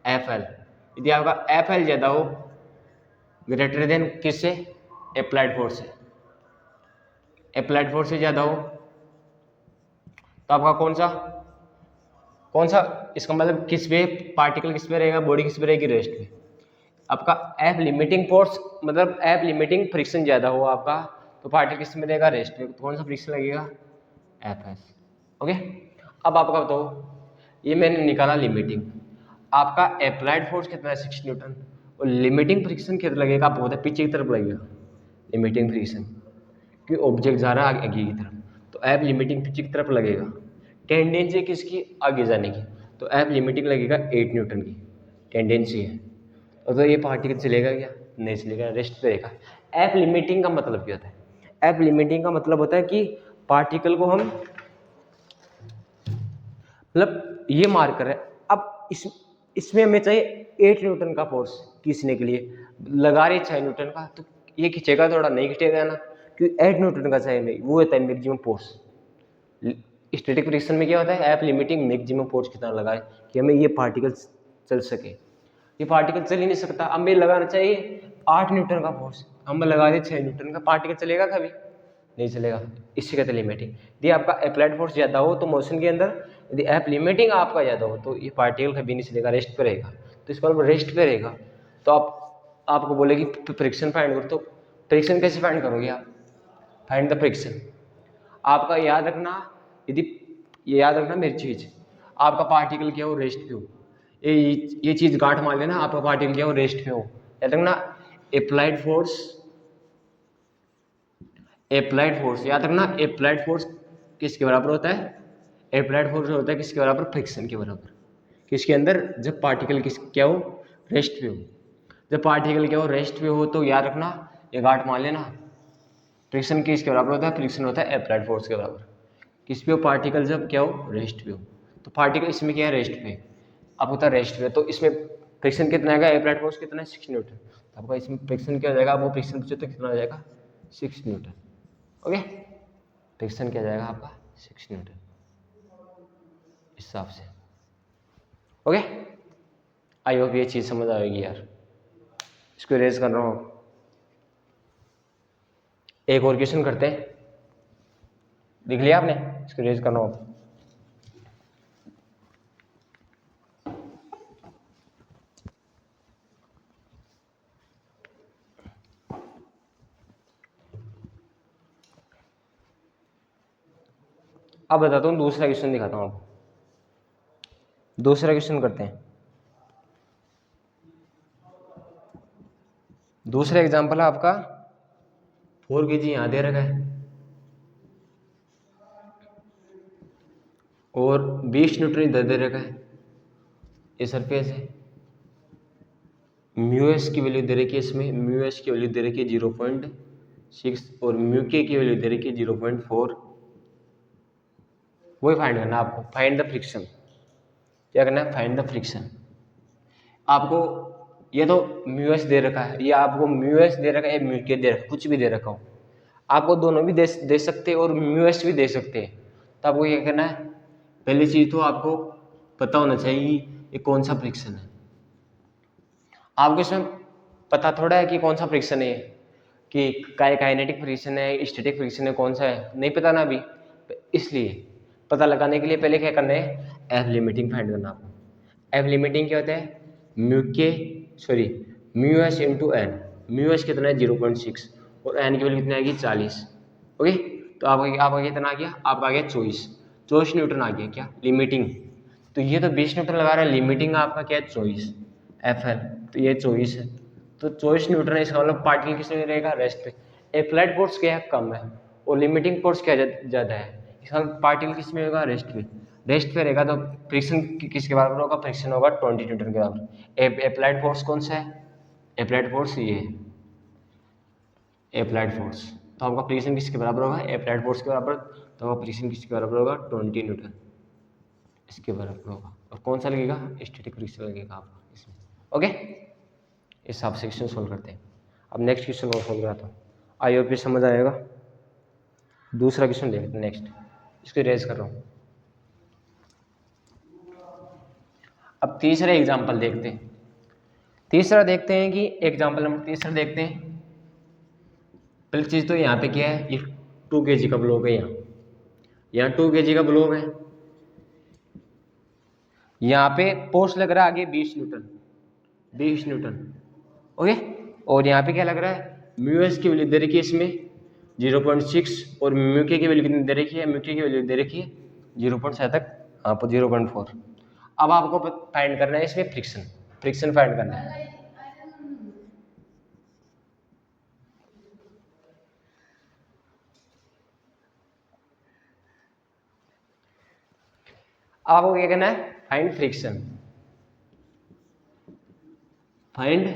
एफ एल, यदि आपका एफ एल ज्यादा हो ग्रेटर देन किससे, अप्लाइड फोर्स से, अप्लाइड फोर्स से ज्यादा हो, तो आपका कौन सा इसका मतलब किस पे, पार्टिकल किस पे रहेगा, बॉडी किस पे रहेगी, रेस्ट पे। आपका एफ लिमिटिंग फोर्स मतलब एफ लिमिटिंग फ्रिक्शन ज्यादा हो आपका, तो पार्टिकल किस में रहेगा, रेस्ट पे, तो कौन सा फ्रिक्शन लगेगा, एफ एस। ओके, अब आपका बताओ, ये मैंने निकाला लिमिटिंग, आपका अप्लाइड फोर्स कितना है 6 न्यूटन, और लिमिटिंग फ्रिक्शन कितना लगेगा, आपको पता है पीछे की तरफ लगेगा लिमिटिंग फ्रिक्शन, क्योंकि ऑब्जेक्ट जा रहा है आगे की तरफ, तो एफ लिमिटिंग पीछे की तरफ लगेगा, टेंडेंसी किसकी, आगे जाने की, तो एफ लिमिटिंग लगेगा 8 न्यूटन की टेंडेंसी है, और तो ये पार्टिकल चलेगा क्या, नहीं चलेगा, रेस्ट पे रहेगा। एफ लिमिटिंग का मतलब क्या होता है, एफ लिमिटिंग का मतलब होता है कि पार्टिकल को हम मतलब ये मार्क कर रहे हैं, अब इसमें हमें चाहिए 8 न्यूटन का फोर्स खींचने के लिए, लगा रहे 6 न्यूटन का, तो ये खींचेगा थोड़ा, नहीं खींचेगा ना, क्योंकि 8 न्यूटन का चाहिए हमें, वो होता है मैक्सिमम फोर्स। स्टैटिक फ्रिक्शन में क्या होता है, एफ लिमिटिंग मैक्सिमम फोर्स कितना लगाए कि हमें ये पार्टिकल चल सके, ये पार्टिकल चल ही नहीं सकता, अब हमें लगाना चाहिए 8 न्यूटन का फोर्स, हम लगा दे 6 न्यूटन का, पार्टिकल चलेगा कभी नहीं चलेगा, इससे कहते हैं लिमिटिंग। यदि आपका अप्लाइड फोर्स ज्यादा हो तो मोशन के अंदर, यदि एफ लिमिटिंग आपका ज्यादा हो तो ये पार्टिकल कभी नहीं चलेगा, रेस्ट पे रहेगा, तो इसका मतलब रेस्ट पे रहेगा, तो आपको बोलेगी फ्रिक्शन फाइंड करो, तो फ्रिक्शन कैसे फाइंड करोगे आप, फाइंड द फ्रिक्शन। आपका याद रखना, यदि ये याद रखना मेरी चीज, आपका पार्टिकल क्या हो, रेस्ट पे हो, ये चीज गांठ मान लेना, आपका पार्टिकल क्या हो, रेस्ट पे हो, याद रखना अप्लाइड फोर्स, अप्लाइड फोर्स याद रखना, अप्लाइड फोर्स किसके बराबर होता है, अप्लाइड फोर्स होता है किसके बराबर, फ्रिक्शन के बराबर, किसके अंदर, जब पार्टिकल किस क्या हो, रेस्ट पे हो, जब पार्टिकल क्या हो, रेस्ट पे हो, तो याद रखना ये गांठ मान लेना, फ्रिक्शन किसके बराबर होता है, फ्रिक्शन होता है अप्लाइड फोर्स के बराबर, किस पे हो, पार्टिकल जब क्या हो, रेस्ट पे हो, तो पार्टिकल इसमें क्या है, रेस्ट पे, अब होता है रेस्ट पे, तो इसमें फ्रिक्शन कितना आएगा, अप्लाइड फोर्स कितना है 6 न्यूटन, तो आपका इसमें फ्रिक्शन क्या हो जाएगा, वो फ्रिक्शन पूछे तो कितना हो जाएगा 6 न्यूटन। ओके, फ्रिक्शन क्या जाएगा आपका 6 न्यूटन इस हिसाब से। ओके, आई होप ये चीज़ समझ आएगी यार। इसको इरेज कर रहा हूँ। एक और क्वेश्चन करते हैं, देख लिया आपने, इसको इरेज कर रहा हूँ। अब बताता हूँ, दूसरा क्वेश्चन दिखाता हूँ आपको। दूसरा क्वेश्चन करते हैं। दूसरा एग्जांपल है आपका 4 kg यहाँ दे रखा है और 20 न्यूटन इधर दे रखा है। ये सरफेस है, म्यू एस की वैल्यू दे रखी है इसमें, म्यू एस की वैल्यू दे रखी है 0.6 और म्यू के की वैल्यू दे रखी है 0.4। वही फाइंड करना है आपको, फाइंड द फ्रिक्शन। क्या करना है? Find the friction. आपको ये तो म्यू एस दे रखा है, ये आपको म्यू एस दे रखा है, म्यू के दे रखा है, कुछ भी दे रखा हो, आपको दोनों भी दे सकते हैं और म्यू एस भी दे सकते हैं। तो आपको क्या करना है? पहली चीज तो आपको पता होना चाहिए ये कौन सा फ्रिक्शन है। आपको इसमें पता थोड़ा है कि कौन सा फ्रिक्शन है, कि काइनेटिक फ्रिक्शन है, स्टैटिक फ्रिक्शन है, कौन सा है, नहीं पता ना अभी। इसलिए पता लगाने के लिए पहले क्या करना है? एफ लिमिटिंग फाइंड करना आपको। एफ लिमिटिंग क्या होता है? Mu S into N. Mu S कितना है? 0.6 और एन की वैल्यू कितनी आएगी? 40। ओके, तो आपका कितना आ गया? आपका आ गया 24 न्यूटन आ गया। क्या? लिमिटिंग। तो ये तो 20 न्यूटन लगा रहा है, लिमिटिंग आपका क्या है? 24 एफ एल, तो ये 24 है। तो 24 न्यूटन है, इसका मतलब पार्टिकल किस में रहेगा? रेस्ट पे। एप्लाइड फोर्स क्या है? कम है, और लिमिटिंग फोर्स क्या ज़्यादा है? इसका पार्टिकल किस में होगा? रेस्ट पे। रेस्ट पे रहेगा तो फ्रिक्शन किसके बराबर होगा? फ्रिक्शन होगा 20 न्यूटन के बराबर। एप्लाइड फोर्स कौन सा है? एप्लाइड फोर्स ये है, एप्लाइड फोर्स। तो आपका फ्रिक्शन किसके बराबर होगा? एप्लाइड फोर्स के बराबर। तो आपका फ्रिक्शन किसके बराबर होगा? 20 न्यूटन इसके बराबर होगा। और कौन सा लगेगा? स्टैटिक फ्रिक्शन लगेगा आपका इसमें। ओके, इस हिसाब से क्वेश्चन सोल्व करते हैं। अब नेक्स्ट क्वेश्चन और सोल्व कराता हूँ, आई होप ये समझ आएगा। दूसरा क्वेश्चन देखते हैं नेक्स्ट, इसको रेज कर रहा हूँ। अब तीसरा एग्जाम्पल देखते हैं। तीसरा देखते हैं कि एग्जाम्पल नंबर तीसरा देखते हैं। पहली चीज़ तो यहाँ पे क्या है? ये 2 kg का ब्लॉक है। यहाँ 2 kg का ब्लॉक है। यहाँ पे फोर्स लग रहा है आगे 20 न्यूटन। ओके, और यहाँ पे क्या लग रहा है? म्यू एस की वैल्यू दे रखी है इसमें 0.6 और म्यू के की वैल्यू कितनी दे रखी है? म्यू के की वैल्यू दे रखी है 0.4। अब आपको फाइंड करना है इसमें फ्रिक्शन फाइंड करना है। आपको क्या करना है? फाइंड फ्रिक्शन फाइंड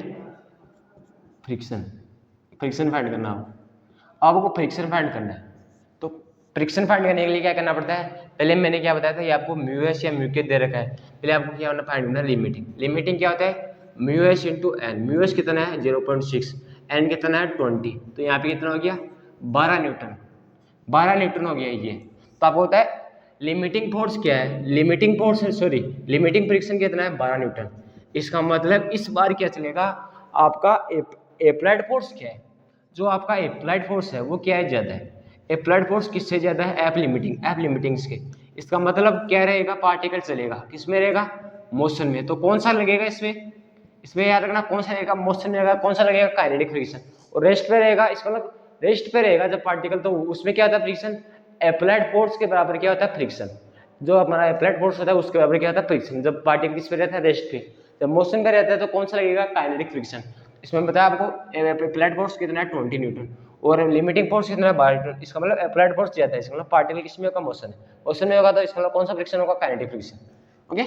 करना। आपको फ्रिक्शन फाइंड करना है। तो फ्रिक्शन फाइंड करने के लिए क्या करना पड़ता है? पहले मैंने क्या बताया था, ये आपको म्यू एस या म्यू के दे रखा है। पहले आपको क्या होना? फाइंड करना है लिमिटिंग क्या होता है? Mu S into N. Mu S कितना है? 0.6, एन कितना है? 20। तो यहाँ पे कितना हो गया? 12 न्यूटन हो गया ये। तो आपको होता है लिमिटिंग फोर्स क्या है? लिमिटिंग फ्रिक्शन कितना है? 12 न्यूटन। इसका मतलब इस बार क्या चलेगा? आपका एप्लाइड फोर्स क्या है? जो आपका एप्लाइड फोर्स है वो क्या है? ज़्यादा है। एप्लाइड फोर्स किससे ज़्यादा है? एफ लिमिटिंग के। इसका मतलब क्या रहेगा? पार्टिकल चलेगा किस में रहेगा? मोशन में। तो कौन सा लगेगा इसमें याद रखना, कौन सा रहेगा? मोशन में रहेगा। कौन सा लगेगा? Kinetic friction. और रेस्ट पे रहेगा, इसका मतलब रेस्ट पे रहेगा जब पार्टिकल, तो उसमें क्या होता है? फ्रिक्शन। एप्लाइड फोर्स के बराबर क्या होता है? फ्रिक्शन। जो हमारा एप्लाइड फोर्स होता है उसके बराबर क्या होता है? फ्रिक्शन। जब पार्टिकल किस पे रहता है? रेस्ट पे। जब मोशन पे रहता है तो कौन सा लगेगा? Kinetic friction. इसमें बताया आपको एप्लाइड फोर्स कितना है? 20 न्यूटन और लिमिटिंग फोर्स कितना है? 12 न्यूटन। इसका मतलब एप्लाइड फोर्स ज्यादा है, इसका मतलब पार्टिकल किसमें होगा? मोशन में होगा। तो इसका मतलब कौन सा फ्रिक्शन होगा? Kinetic friction. ओके,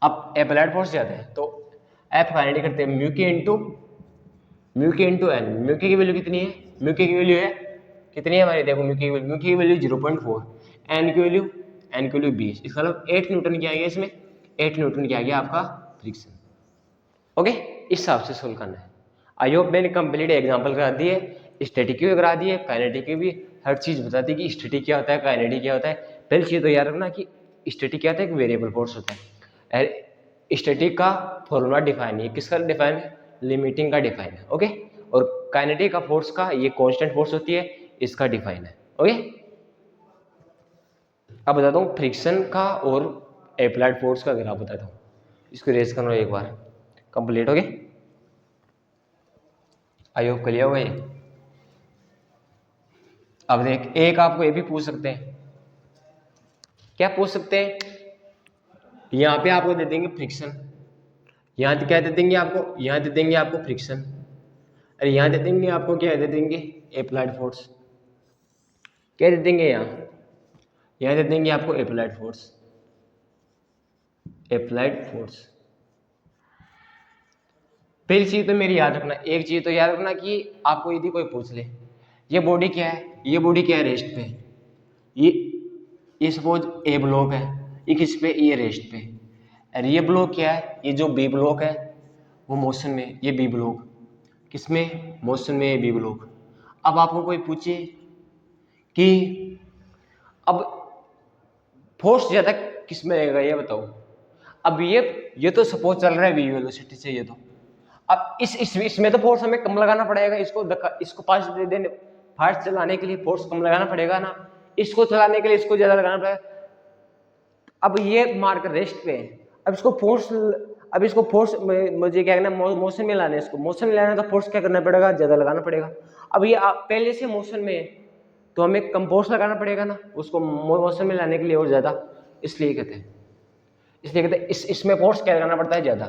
अब एप्लाइड फोर्स ज्यादा है तो एफ काइनेटिक करते हैं म्यू के इंटू एन। म्यू के की वैल्यू कितनी है? म्यू के की वैल्यू है कितनी है हमारी? देखो म्यू की वैल्यू 0.4, एन की वैल्यू 20। इसका मतलब 8 न्यूटन क्या आ गया इसमें? 8 न्यूटन क्या आ गया आपका? फ्रिक्शन। ओके, इस हिसाब से सोल्व करना है। आई होप मैंने कंप्लीट एग्जांपल करा दिए। स्टैटिक की भी करा दी है, काइनेटिक की भी, हर चीज़ बताती है कि स्टैटिक क्या होता है, काइनेटिक क्या होता है। पहली चीज़ तो याद रखना कि स्टैटिक क्या होता है, एक वेरिएबल फोर्स होता है। स्टैटिक का फॉर्मूला डिफाइन है, किसका डिफाइन है, लिमिटिंग का डिफाइन है, ओके। और काइनेटिक का फोर्स का ये कांस्टेंट फोर्स होती है, इसका डिफाइन है, ओके। अब बताता हूँ फ्रिक्शन का और एप्लाइड फोर्स का ग्राफ बताता हूँ। इसको रेस करना एक बार, कंप्लीट हो गए, आई होप क्लियर हो गए। अब देख, एक आपको ये भी पूछ सकते हैं, क्या पूछ सकते हैं, यहाँ पे आपको दे देंगे फ्रिक्शन, यहाँ तो क्या दे देंगे आपको, यहाँ दे देंगे आपको फ्रिक्शन, अरे यहाँ दे देंगे आपको क्या दे देंगे, एप्लाइड फोर्स। क्या दे देंगे यहाँ दे देंगे आपको एप्लाइड फोर्स, एप्लाइड फोर्स। पहली चीज तो मेरी याद रखना, एक चीज तो याद रखना कि आपको यदि कोई पूछ ले ये बॉडी क्या है, ये बॉडी क्या है, रेस्ट पे, ये सपोज ए ब्लॉक है, ये किस पे, ये रेस्ट पे। और ये ब्लॉक क्या है, ये जो बी ब्लॉक है वो मोशन में, ये बी ब्लॉक किस में, मोशन में, बी ब्लॉक। अब आपको कोई पूछे कि अब फोर्स ज्यादा किस में रहेगा, ये बताओ। अब ये तो सपोज चल रहा है वी वेलोसिटी से, ये तो अब इसमें तो फोर्स हमें कम लगाना पड़ेगा, इसको फास्ट चलाने के लिए फोर्स कम लगाना पड़ेगा ना, इसको चलाने के लिए इसको ज्यादा लगाना पड़ेगा। अब ये मार्कर रेस्ट पे है, अब इसको फोर्स मुझे क्या करना, मोशन में लाना है, इसको मोशन में लाना है तो फोर्स क्या करना पड़ेगा, ज्यादा लगाना पड़ेगा। अब ये पहले से मोशन में है तो हमें कम फोर्स लगाना पड़ेगा ना, उसको मोशन में लाने के लिए और ज्यादा, इसलिए कहते हैं इसमें फोर्स क्या लगाना पड़ता है, ज्यादा।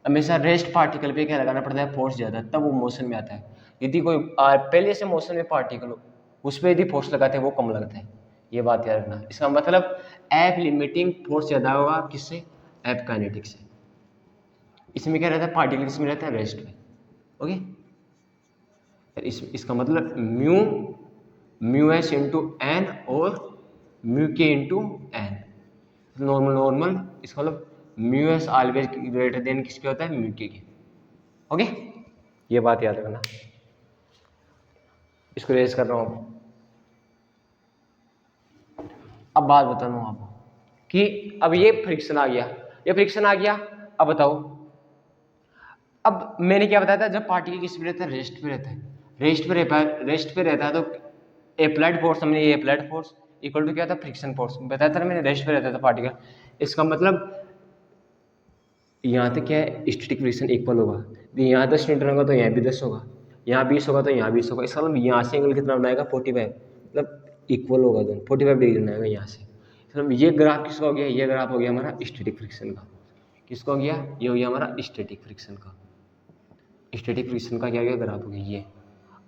हमेशा रेस्ट पार्टिकल पे क्या लगाना पड़ता है, फोर्स ज्यादा, तब वो मोशन में आता है। यदि कोई पहले से मोशन में पार्टिकल हो उस पर यदि फोर्स लगाते हैं वो कम लगता है, ये बात याद रखना। इसका मतलब एफ लिमिटिंग फोर्स ज्यादा होगा किससे, एफ काइनेटिक से। इसमें क्या रहता है, पार्टिकल किसमें रहता है, रेस्ट में, ओके। इसका मतलब म्यू एस इंटू एन और म्यू के इंटू एन, नॉर्मल। इसका मतलब mu S always greater than किसके होता है, म्यू के, ओके। ये बात याद रखना, इसको रेज कर रहा हूं। अब बात बता रहा हूं आपको कि अब ये फ्रिक्शन आ गया, अब बताओ, अब मैंने क्या बताया था, जब पार्टिकल किस पे रहता है, रेस्ट पे रहता है, रेस्ट पे रहता है तो एप्लाइड फोर्स, हमने ये एप्लाइड फोर्स इक्वल टू क्या था, फ्रिक्शन फोर्स बताया था ना मैंने, रेस्ट पे रहता था पार्टिकल। इसका मतलब यहाँ तक क्या है, स्टैटिक फ्रिक्शन इक्वल होगा, यहाँ 10 न्यूटन होगा तो यहाँ भी 10 होगा, यहाँ 20 होगा तो यहाँ 20 होगा। इसका मतलब यहाँ से एंगल कितना बनाएगा, 45, मतलब इक्वल होगा दोनों, 45 डिग्री बनाएगा यहाँ से। मतलब ये ग्राफ किसका हो गया, ये ग्राफ हो गया हमारा स्टैटिक फ्रिक्शन का। किसका हो गया, ये हो गया हमारा स्टैटिक फ्रिक्शन का। स्टैटिक फ्रिक्शन का क्या हो गया, ग्राफ हो गया ये।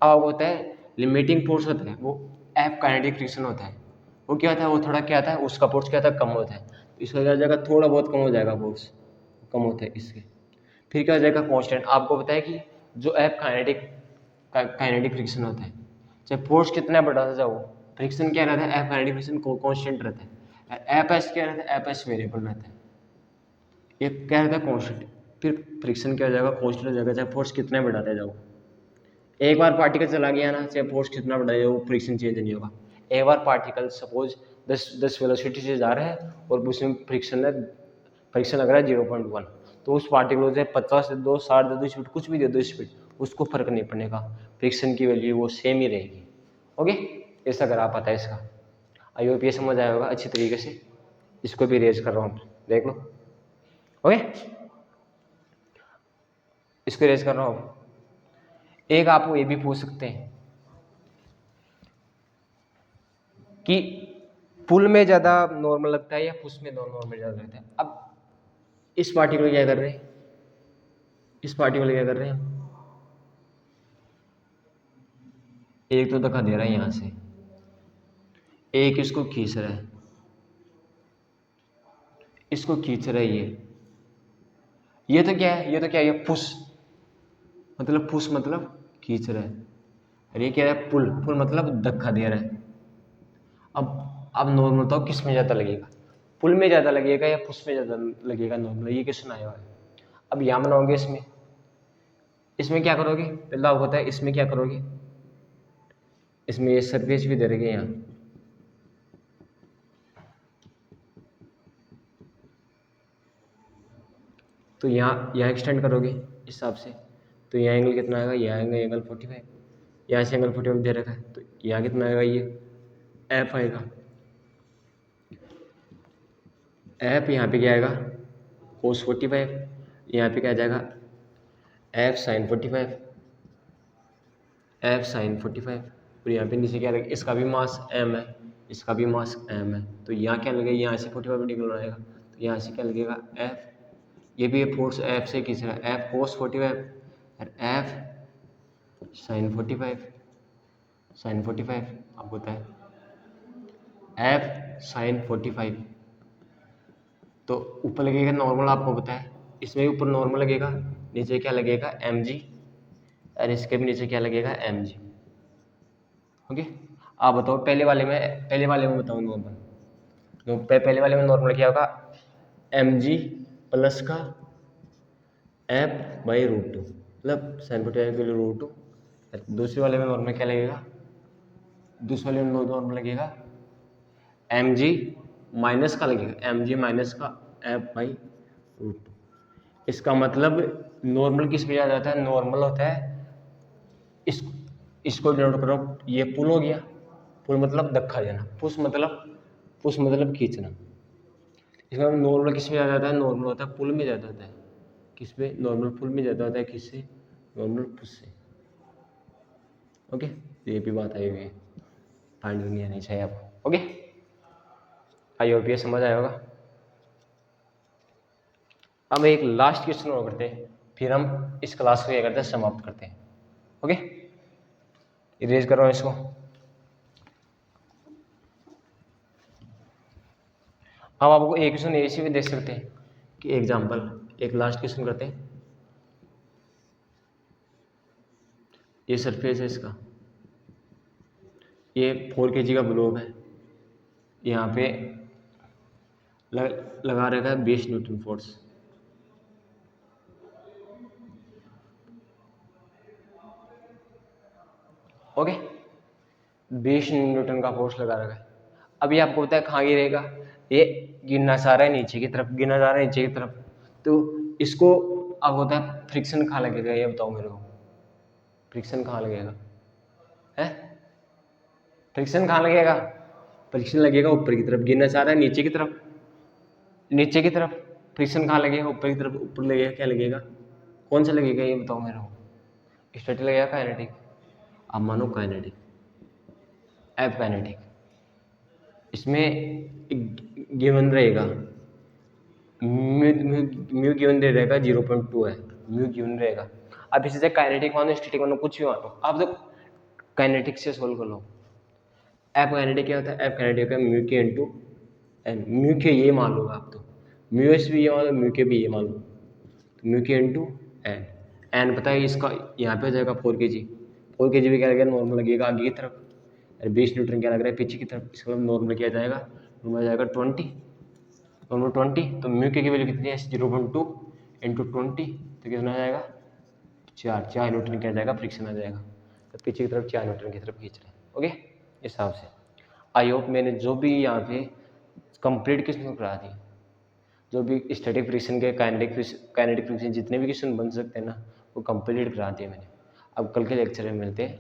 अब होता है लिमिटिंग फोर्स होता है, वो एफ काइनेटिक फ्रिक्शन होता है। वो क्या होता है, वो थोड़ा क्या आता है, उसका फोर्स क्या होता है, कम होता है, तो इसका क्या हो जाएगा, थोड़ा बहुत कम हो जाएगा, फोर्स कम होता है इसके। फिर क्या हो जाएगा, कांस्टेंट। आपको पता है कि जो एफ काइनेटिक फ्रिक्शन होता है, चाहे फोर्स कितना बढ़ाता जाओ, फ्रिक्शन क्या रहता है, एफ काइनेटिक फ्रिक्शन कांस्टेंट रहता है। एफ एस क्या रहता है, एफ एस वेरिएबल रहता है, ये क्या रहता है, कांस्टेंट। फिर फ्रिक्शन क्या हो जाएगा, कांस्टेंट हो जाएगा, चाहे फोर्स कितना बढ़ाते जाओ। एक बार पार्टिकल चला गया ना, चाहे फोर्स कितना बढ़ाया जाओ, फ्रिक्शन चेंज नहीं होगा। एक बार पार्टिकल सपोज 10 वेलोसिटी से जा रहा है और उसमें फ्रिक्शन लग रहा है 0.1, तो उस पार्टिकल से 50 से 2, 60 दे दो स्पीड, कुछ भी दे दो स्पीड, उसको फर्क नहीं पड़ने का, फ्रिक्शन की वैल्यू वो सेम ही रहेगी, ओके। ऐसा अगर आप पता है इसका, आई होप ये समझ आया होगा अच्छी तरीके से। इसको भी रेज कर रहा हूँ, देख लो, ओके। इसको रेज कर रहा हूँ। एक आपको ये भी पूछ सकते हैं कि पुल में ज्यादा नॉर्मल लगता है या पुश में नॉर्मल ज्यादा लगता है। अब इस पार्टिकल क्या कर रहे हैं, एक तो धक्का दे रहा है यहां से, एक इसको खींच रहा है, ये तो क्या है, ये पुश मतलब खींच रहा है, और ये क्या है, पुल मतलब धक्का दे रहा है। अब नॉर्मल तो किस में ज्यादा लगेगा, पुल में ज्यादा लगेगा या पुश में ज्यादा लगेगा नॉर्मल, ये क्वेश्चन आया हुआ है। अब यहाँ बनाओगे, इसमें क्या करोगे, पहला होता है, इसमें क्या करोगे, इसमें ये सरफेस भी दे रखे यहाँ, तो यहाँ एक्सटेंड करोगे इस हिसाब से, तो यहाँ एंगल कितना आएगा, यहाँ आएगा एंगल 45, यहाँ से एंगल 45 दे रखा है, तो यहाँ कितना आएगा, ये एफ आएगा। एफ यहाँ पे क्या आएगा, कोस 45, यहाँ पे क्या आ जाएगा, एफ साइन 45, एफ साइन 45, और यहाँ पे नीचे क्या लगेगा, इसका भी मास एम है, इसका भी मास एम है, तो यहाँ क्या लगेगा, यहाँ से 45 डिग्री आएगा, तो यहाँ से क्या लगेगा एफ, ये भी फोर्स एफ से खींच रहा है, एफ कोस 45 और एफ साइन 45, साइन 45 आपको होता है एफ साइन 45, तो ऊपर लगेगा नॉर्मल, आपको पता है इसमें ऊपर नॉर्मल लगेगा, नीचे क्या लगेगा एम जी, और इसके भी नीचे क्या लगेगा एम जी। ओके, आप बताओ पहले वाले में बताओ नॉर्मल, तो पहले वाले में नॉर्मल क्या होगा, एम जी प्लस का एफ बाई रूट 2, मतलब साइन 45 के लिए रूट 2। दूसरे वाले में नॉर्मल क्या लगेगा, दूसरे वाले में नॉर्मल लगेगा एम जी माइनस का लगेगा, एम जी माइनस का एफ बाई रूट 2। इसका मतलब नॉर्मल किस पे आ जाता है, नॉर्मल होता है इसको डिनोट करो, ये पुल हो गया, पुल मतलब धक्का देना, पुश मतलब खींचना। इसका नॉर्मल किस में आ जाता है, नॉर्मल होता है पुल में जाता है, किस पे, नॉर्मल पुल में जाता होता है, किससे, नॉर्मल पुश से। ओके, ये भी बात आई हुई है, फाइंड नहीं आनी चाहिए आपको। ओके, आई होप ये समझ आया होगा। अब एक लास्ट क्वेश्चन और करते हैं, फिर हम इस क्लास को क्या करते हैं, समाप्त करते हैं। ओके, इरेज करो इसको। अब आपको एक क्वेश्चन ऐसे भी दे सकते हैं कि एग्जाम्पल, एक लास्ट क्वेश्चन करते हैं। ये सरफेस है इसका, ये 4 kg का ब्लॉक है, यहाँ पे लगा रखा है 20 न्यूटन फोर्स। ओके, 20 न्यूटन का फोर्स लगा रखा है। अभी आपको पता है कहाँ गिरेगा, ये गिरना चाह रहा है नीचे की तरफ, गिरना चाह रहा है नीचे की तरफ, तो इसको अब होता है फ्रिक्शन कहाँ लगेगा, ये बताओ मेरे को, फ्रिक्शन कहाँ लगेगा है, फ्रिक्शन कहाँ लगेगा, फ्रिक्शन लगेगा ऊपर की तरफ, गिरना चाह रहा है नीचे की तरफ, नीचे की तरफ, फ्रिक्शन कहाँ लगेगा, ऊपर की तरफ, ऊपर लगेगा, क्या लगेगा, कौन सा लगेगा ये बताओ मेरे को, स्टैटिक लगेगा काइनेटिक, अब मानो काइनेटिक, एफ काइनेटिक, इसमें गिवन रहेगा म्यू गिवन दे रहेगा 0.2 है, म्यू गिवन रहेगा। अब इसे काइनेटिक मानो स्टैटिक मानो कुछ भी मानो, आप तो काइनेटिक से सोल्व कर लो। एफ काइनेटिक क्या होता है, एफ काइनेटिक है म्यू के इंटू एन, म्यू के ये मान लो आप, तो म्यू एस भी ये मान लो, म्यू के भी ये मान लो, तो म्यू के इंटू एन, एन पता है इसका यहाँ पे हो जाएगा 4 kg, 4 kg भी क्या लगेगा, नॉर्मल लगेगा आगे की तरफ, 20 न्यूटन क्या लग रहा है पीछे की तरफ, इसका मतलब नॉर्मल क्या जाएगा, नॉर्मल जाएगा 20, नॉर्मल 20, तो म्यू के की वैल्यू कितनी है 0.2 इंटू 20, तो कितना आ जाएगा 4 न्यूटन क्या जाएगा, फ्रिक्शन आ जाएगा, तो पीछे की तरफ 4 न्यूटन की तरफ खींच रहे हैं। ओके, इस हिसाब से आई होप मैंने जो भी यहाँ पे कंप्लीट क्वेश्चन करा दिए, जो भी स्टैटिक फ्रिक्शन के काइनेटिक फ्रिक्शन जितने भी क्वेश्चन बन सकते हैं ना, वो कंप्लीट करा दिए मैंने। अब कल के लेक्चर में मिलते हैं।